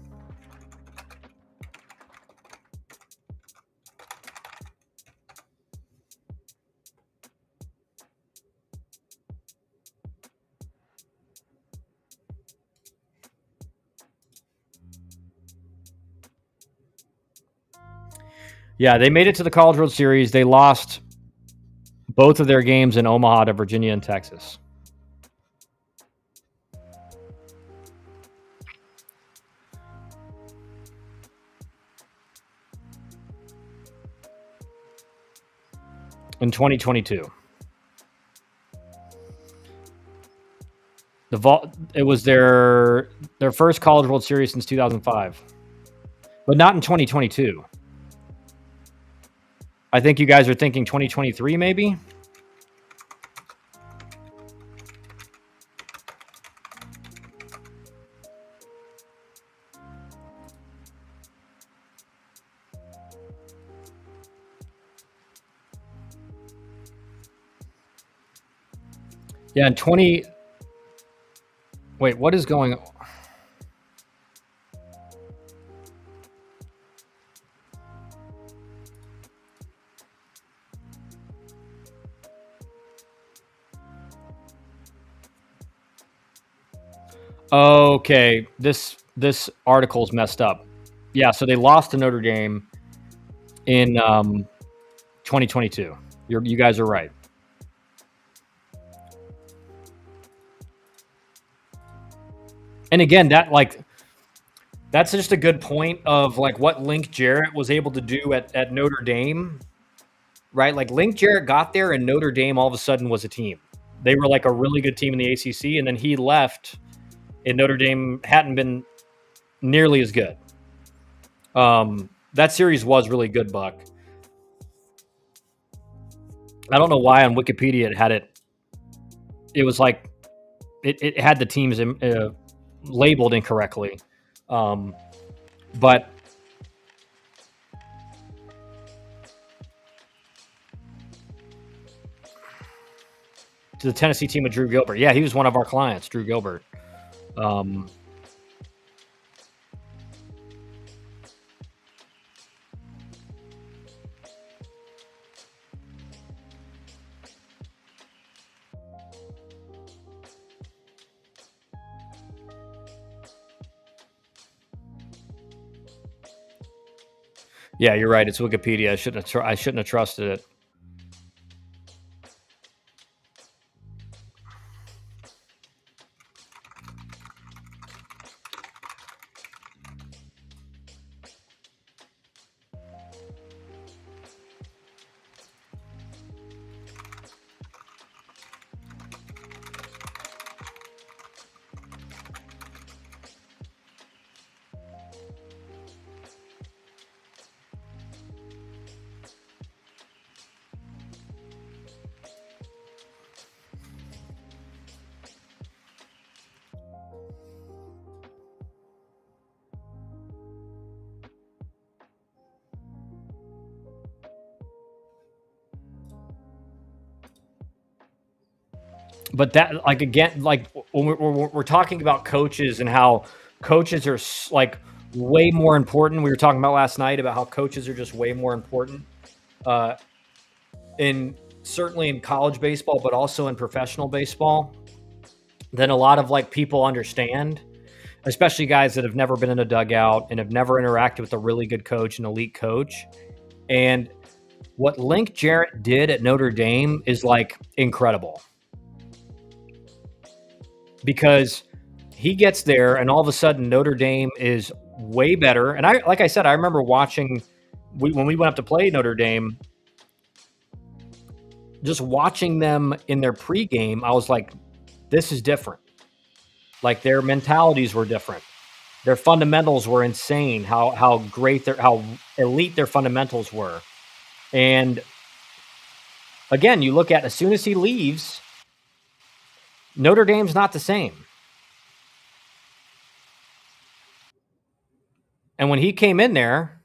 Yeah, they made it to the College World Series. They lost both of their games in Omaha to Virginia and Texas. In 2022. It was their first College World Series since 2005. But not in 2022. I think you guys are thinking 2023 maybe? Yeah, in 20... Wait, what is going on? Okay, this article's messed up. Yeah, so they lost to Notre Dame in 2022. You guys are right. And again, that's just a good point of like what Link Jarrett was able to do at Notre Dame, right? Like Link Jarrett got there and Notre Dame all of a sudden was a team. They were like a really good team in the ACC, and then he left and Notre Dame hadn't been nearly as good. That series was really good, Buck. I don't know why on Wikipedia it had it. It was like it had the teams labeled incorrectly, but to the Tennessee team with Drew Gilbert. Yeah, he was one of our clients, Drew Gilbert. Yeah, you're right. It's Wikipedia. I shouldn't have trusted it. but that, like, again, like when we're talking about coaches and how coaches are like way more important. We were talking about last night about how coaches are just way more important uh, in certainly in college baseball, but also in professional baseball than a lot of like people understand, especially guys that have never been in a dugout and have never interacted with a really good coach, an elite coach. And what Link Jarrett did at Notre Dame is like incredible, because he gets there and all of a sudden Notre Dame is way better. And I, like I said, I remember watching when we went up to play Notre Dame, just watching them in their pregame, I was like, this is different. Like their mentalities were different. Their fundamentals were insane. How great how elite their fundamentals were. And again, you look at, as soon as he leaves, Notre Dame's not the same. And when he came in there,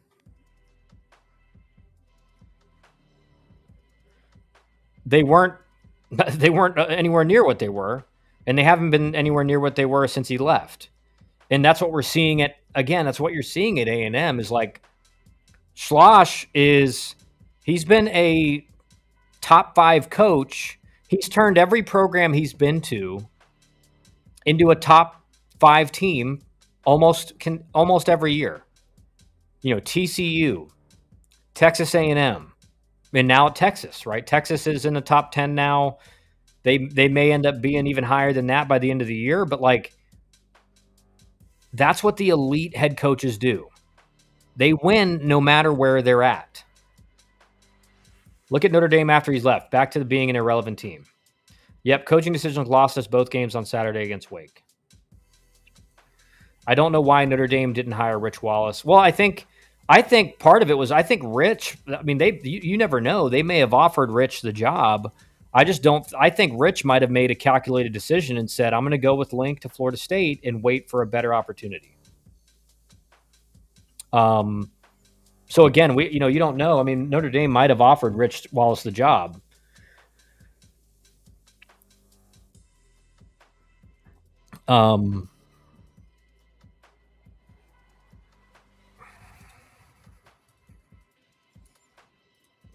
they weren't anywhere near what they were, and they haven't been anywhere near what they were since he left. And that's what we're seeing that's what you're seeing at A&M is like Schloss he's been a top 5 coach. He's turned every program he's been to into a top 5 team almost every year. You know, TCU, Texas A&M, and now at Texas, right? Texas is in the top 10 now. They may end up being even higher than that by the end of the year, but like that's what the elite head coaches do. They win no matter where they're at. Look at Notre Dame after he's left, back to being an irrelevant team. Yep, coaching decisions lost us both games on Saturday against Wake. I don't know why Notre Dame didn't hire Rich Wallace. Well, I think part of it was, I think Rich, I mean, you never know. They may have offered Rich the job. I think Rich might have made a calculated decision and said, I'm going to go with Link to Florida State and wait for a better opportunity. So again, you don't know. I mean, Notre Dame might have offered Rich Wallace the job.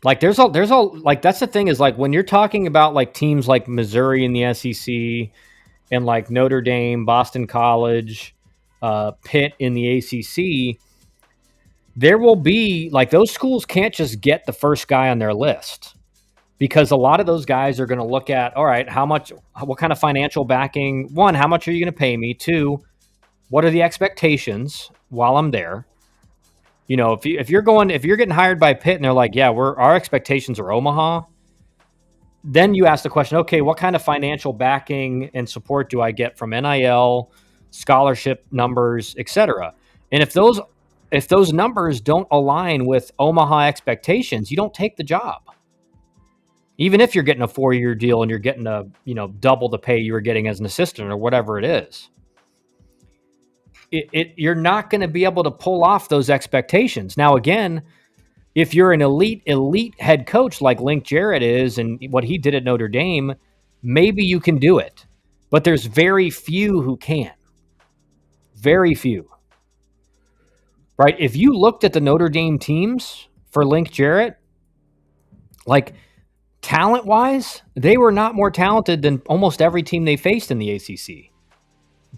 Like there's all like, that's the thing is like when you're talking about like teams like Missouri in the SEC and like Notre Dame, Boston College, Pitt in the ACC, there will be like, those schools can't just get the first guy on their list, because a lot of those guys are going to look at, all right, what kind of financial backing? One, how much are you going to pay me? Two, what are the expectations while I'm there? You know, if you're getting hired by Pitt and they're like, yeah, our expectations are Omaha, then you ask the question, okay, what kind of financial backing and support do I get from NIL, scholarship numbers, etc.? And if those numbers don't align with Omaha expectations, you don't take the job. Even if you're getting a 4-year deal and you're getting double the pay you were getting as an assistant or whatever it is. You're not going to be able to pull off those expectations. Now, again, if you're an elite head coach like Link Jarrett is and what he did at Notre Dame, maybe you can do it. But there's very few who can. Very few. Right? If you looked at the Notre Dame teams for Link Jarrett, like talent-wise, they were not more talented than almost every team they faced in the ACC.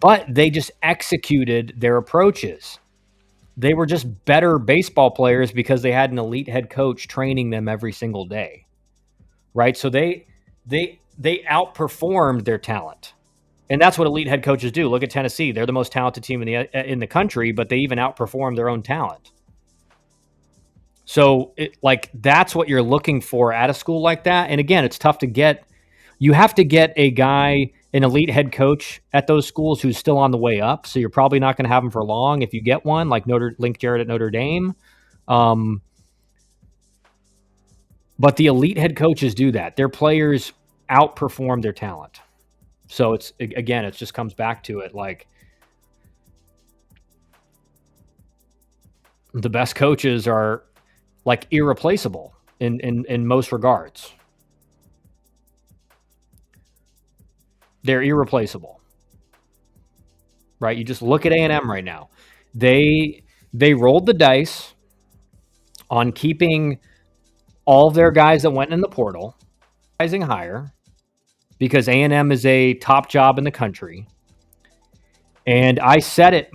But they just executed their approaches. They were just better baseball players because they had an elite head coach training them every single day, right? So they outperformed their talent, and that's what elite head coaches do. Look at Tennessee; they're the most talented team in the country, but they even outperform their own talent. So, that's what you're looking for at a school like that. And again, it's tough to get. You have to get a guy, an elite head coach at those schools who's still on the way up. So you're probably not going to have him for long if you get one, like Link Jarrett at Notre Dame. But the elite head coaches do that. Their players outperform their talent. So it just comes back to it. Like the best coaches are like irreplaceable in most regards. They're irreplaceable, right? You just look at A&M right now. They rolled the dice on keeping all of their guys that went in the portal, rising higher, because A&M is a top job in the country. And I said it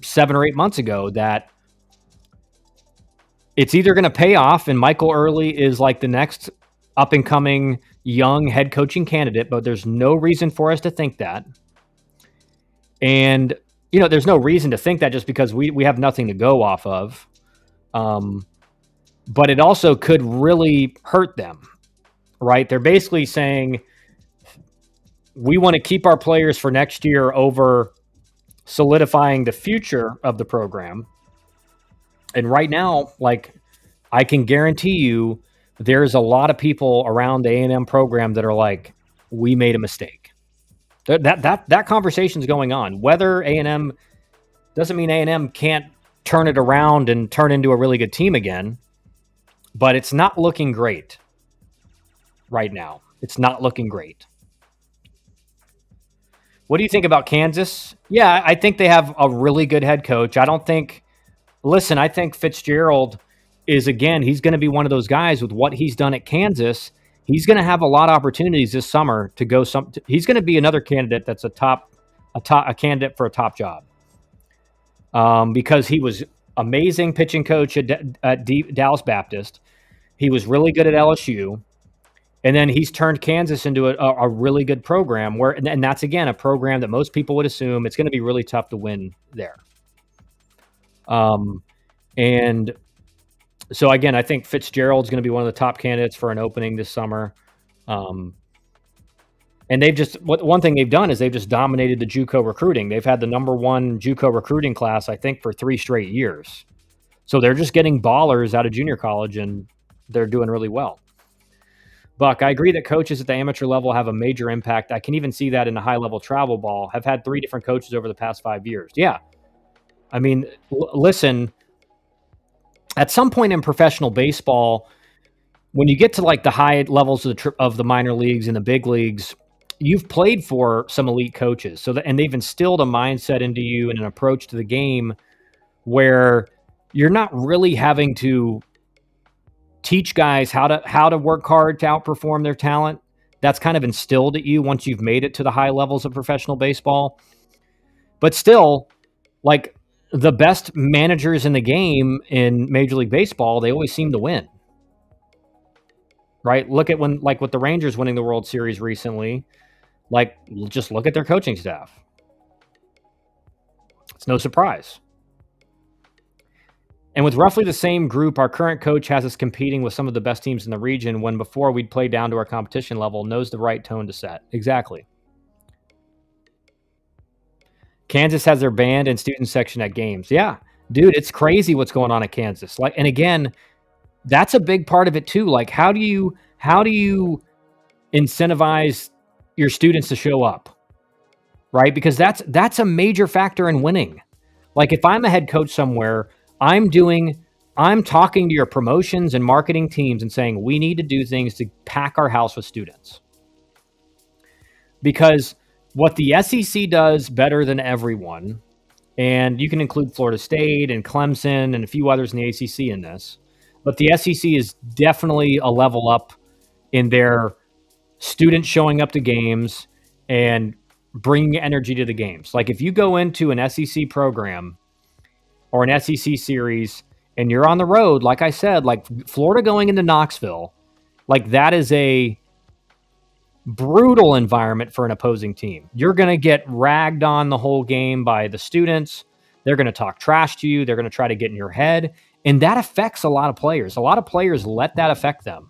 7 or 8 months ago that it's either going to pay off, and Michael Early is like the next up and coming young head coaching candidate, but there's no reason for us to think that. And, you know, there's no reason to think that just because we have nothing to go off of. But it also could really hurt them, right? They're basically saying we want to keep our players for next year over solidifying the future of the program. And right now, like, I can guarantee you there's a lot of people around the A&M program that are like, we made a mistake. That conversation's going on. Whether A&M doesn't mean A&M can't turn it around and turn into a really good team again, but it's not looking great right now. It's not looking great. What do you think about Kansas? Yeah, I think they have a really good head coach. I think Fitzgerald is, again, he's going to be one of those guys with what he's done at Kansas. He's going to have a lot of opportunities this summer to go. He's going to be another candidate that's a candidate for a top job, because he was amazing pitching coach at Dallas Baptist. He was really good at LSU. And then he's turned Kansas into a really good program and that's, again, a program that most people would assume it's going to be really tough to win there. And so, again, I think Fitzgerald's going to be one of the top candidates for an opening this summer. And one thing they've done is they've just dominated the JUCO recruiting. They've had the number one JUCO recruiting class, I think, for 3 straight years. So they're just getting ballers out of junior college, and they're doing really well. Buck, I agree that coaches at the amateur level have a major impact. I can even see that in the high-level travel ball. Have had 3 different coaches over the past 5 years. Yeah. I mean, listen, at some point in professional baseball, when you get to like the high levels of the minor leagues and the big leagues, you've played for some elite coaches. And they've instilled a mindset into you and an approach to the game where you're not really having to teach guys how to work hard to outperform their talent. That's kind of instilled at you once you've made it to the high levels of professional baseball. But still, like, the best managers in the game in Major League Baseball, they always seem to win. Right? Look at with the Rangers winning the World Series recently, like, just look at their coaching staff. It's no surprise. And with roughly the same group, our current coach has us competing with some of the best teams in the region when before we'd play down to our competition level, knows the right tone to set. Exactly. Kansas has their band and student section at games. Yeah, dude, it's crazy what's going on at Kansas. Like, and again, that's a big part of it too. Like, how do you incentivize your students to show up? Right? Because that's a major factor in winning. Like, if I'm a head coach somewhere, I'm talking to your promotions and marketing teams and saying, we need to do things to pack our house with students. Because what the SEC does better than everyone, and you can include Florida State and Clemson and a few others in the ACC in this, but the SEC is definitely a level up in their students showing up to games and bringing energy to the games. Like, if you go into an SEC program or an SEC series and you're on the road, like I said, like Florida going into Knoxville, like, that is a brutal environment for an opposing team. You're going to get ragged on the whole game by the students. They're going to talk trash to you. They're going to try to get in your head. And that affects a lot of players. A lot of players let that affect them.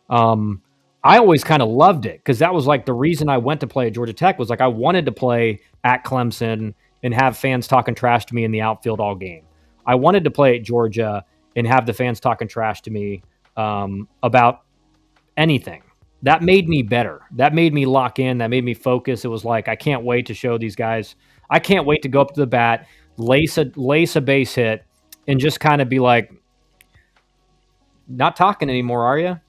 I always kind of loved it because that was like the reason I went to play at Georgia Tech was like I wanted to play at Clemson and have fans talking trash to me in the outfield all game. I wanted to play at Georgia and have the fans talking trash to me about anything. That made me better. That made me lock in. That made me focus. It was like, I can't wait to show these guys. I can't wait to go up to the bat, lace a base hit, and just kind of be like, not talking anymore, are you?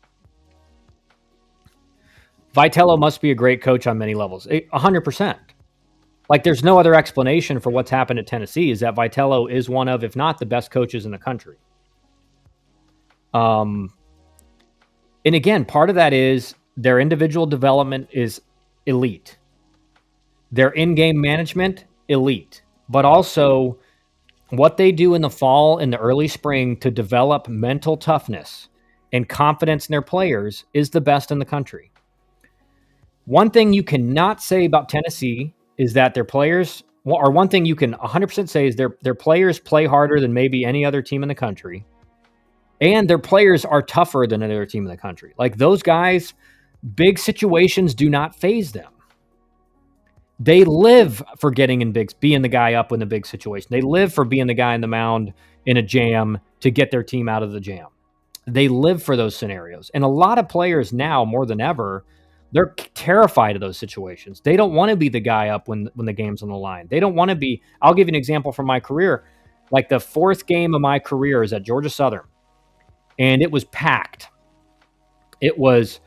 Vitello must be a great coach on many levels. 100%. Like, there's no other explanation for what's happened at Tennessee is that Vitello is one of, if not the best coaches in the country. And again, part of that is their individual development is elite. Their in-game management, elite. But also what they do in the fall and the early spring to develop mental toughness and confidence in their players is the best in the country. One thing you cannot say about Tennessee is that their players, or one thing you can 100% say is their players play harder than maybe any other team in the country. And their players are tougher than any other team in the country. Like, those guys, big situations do not faze them. They live for getting in bigs, being the guy up in the big situation. They live for being the guy in the mound in a jam to get their team out of the jam. They live for those scenarios. And a lot of players now, more than ever, they're terrified of those situations. They don't want to be the guy up when the game's on the line. They don't want to be. I'll give you an example from my career. Like, the fourth game of my career is at Georgia Southern, and it was packed. It was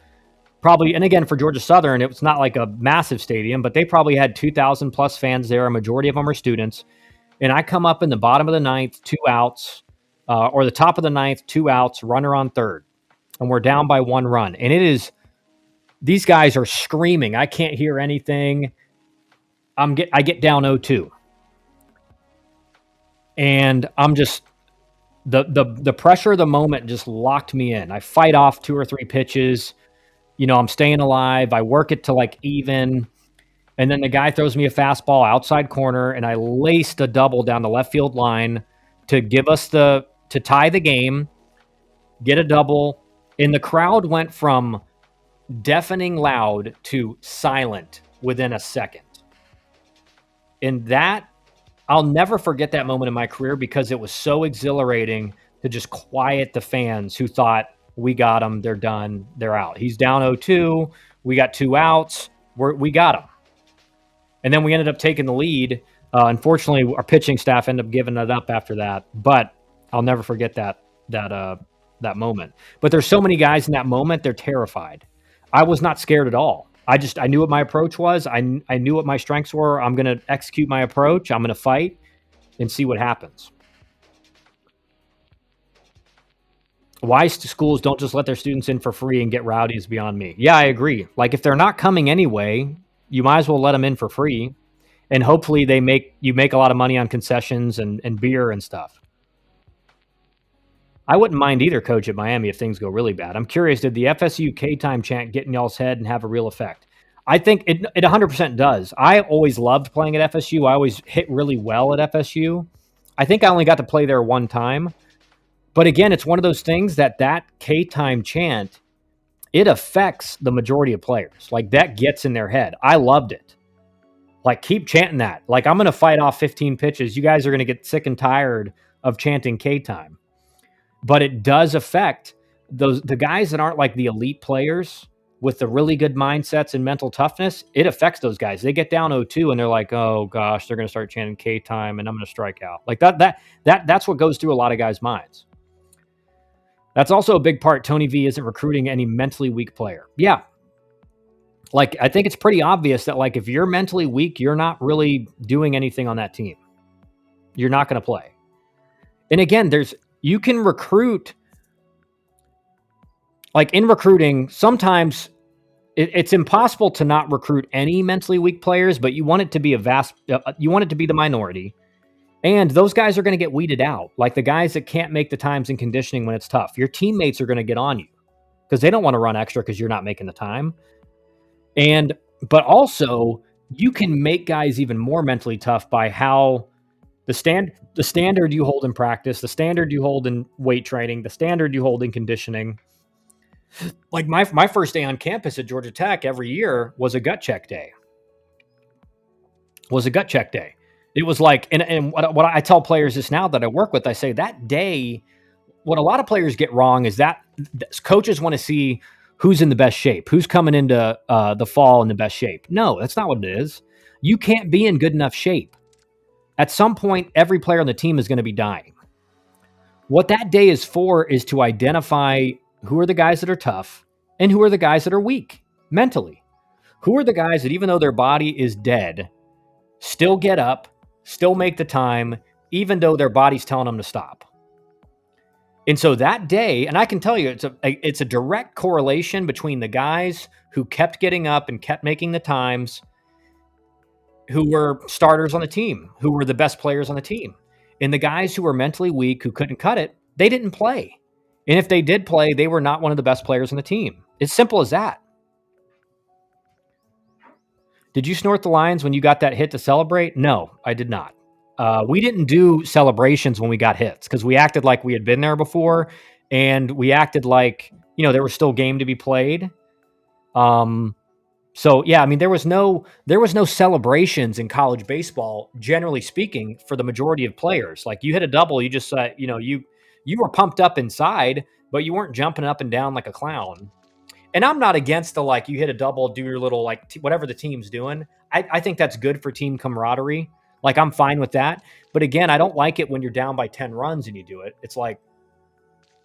probably, and again, for Georgia Southern, it was not like a massive stadium, but they probably had 2,000 plus fans there. A majority of them are students. And I come up in the bottom of the ninth, 2 outs, or the top of the ninth, 2 outs, runner on third. And we're down by 1 run. And it is, these guys are screaming. I can't hear anything. I get down 0-2. And I'm just, the pressure of the moment just locked me in. I fight off 2 or 3 pitches. You know, I'm staying alive. I work it to like even. And then the guy throws me a fastball outside corner, and I laced a double down the left field line to give us to tie the game, get a double. And the crowd went from deafening loud to silent within a second. And that, I'll never forget that moment in my career because it was so exhilarating to just quiet the fans who thought, we got him, they're done, they're out. He's down 0-2, we got 2 outs, we got him. And then we ended up taking the lead. Unfortunately, our pitching staff ended up giving it up after that. But I'll never forget that moment. But there's so many guys in that moment, they're terrified. I was not scared at all. I knew what my approach was. I knew what my strengths were. I'm going to execute my approach. I'm going to fight and see what happens. Why schools don't just let their students in for free and get rowdy is beyond me. Yeah, I agree. Like, if they're not coming anyway, you might as well let them in for free. And hopefully you make a lot of money on concessions and beer and stuff. I wouldn't mind either, coach, at Miami if things go really bad. I'm curious, did the FSU K-time chant get in y'all's head and have a real effect? I think it 100% does. I always loved playing at FSU. I always hit really well at FSU. I think I only got to play there 1 time. But again, it's one of those things that K-time chant, it affects the majority of players. Like, that gets in their head. I loved it. Like, keep chanting that. Like, I'm going to fight off 15 pitches. You guys are going to get sick and tired of chanting K-time. But it does affect the guys that aren't like the elite players with the really good mindsets and mental toughness. It affects those guys. They get down 0-2 and they're like, oh gosh, they're going to start chanting K-time and I'm going to strike out. Like, that's what goes through a lot of guys' minds. That's also a big part. Tony V isn't recruiting any mentally weak player. Yeah. Like, I think it's pretty obvious that, like, if you're mentally weak, you're not really doing anything on that team. You're not going to play. And again, you can recruit. Like, in recruiting, sometimes it's impossible to not recruit any mentally weak players, but you want it to be you want it to be the minority. And those guys are going to get weeded out. Like, the guys that can't make the times in conditioning when it's tough. Your teammates are going to get on you because they don't want to run extra because you're not making the time. But also, you can make guys even more mentally tough by how the standard you hold in practice, the standard you hold in weight training, the standard you hold in conditioning. Like, my first day on campus at Georgia Tech every year was a gut check day. It was like, and what I tell players this now that I work with, I say that day, what a lot of players get wrong is that coaches want to see who's in the best shape, who's coming into the fall in the best shape. No, that's not what it is. You can't be in good enough shape. At some point, every player on the team is going to be dying. What that day is for is to identify who are the guys that are tough and who are the guys that are weak. mentally. Who are the guys that, even though their body is dead, still get up, still make the time, even though their body's telling them to stop? And so that day, and I can tell you, it's a direct correlation between the guys who kept getting up and kept making the times, who were starters on the team, who were the best players on the team. And the guys who were mentally weak, who couldn't cut it, they didn't play. And if they did play, they were not one of the best players on the team. It's simple as that. Did you snort the lines when you got that hit to celebrate? No, I did not. We didn't do celebrations when we got hits because we acted like we had been there before, and we acted like, there was still game to be played. So yeah, I mean, there was no celebrations in college baseball, generally speaking, for the majority of players. Like, you hit a double, you just you were pumped up inside, but you weren't jumping up and down like a clown. And I'm not against the, like, you hit a double, do your little, like, whatever the team's doing. I think that's good for team camaraderie. Like, I'm fine with that. But again, I don't like it when you're down by 10 runs and you do it. It's like,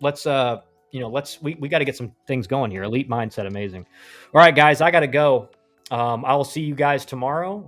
let's we got to get some things going here. Elite mindset, amazing. All right, guys, I got to go. I will see you guys tomorrow.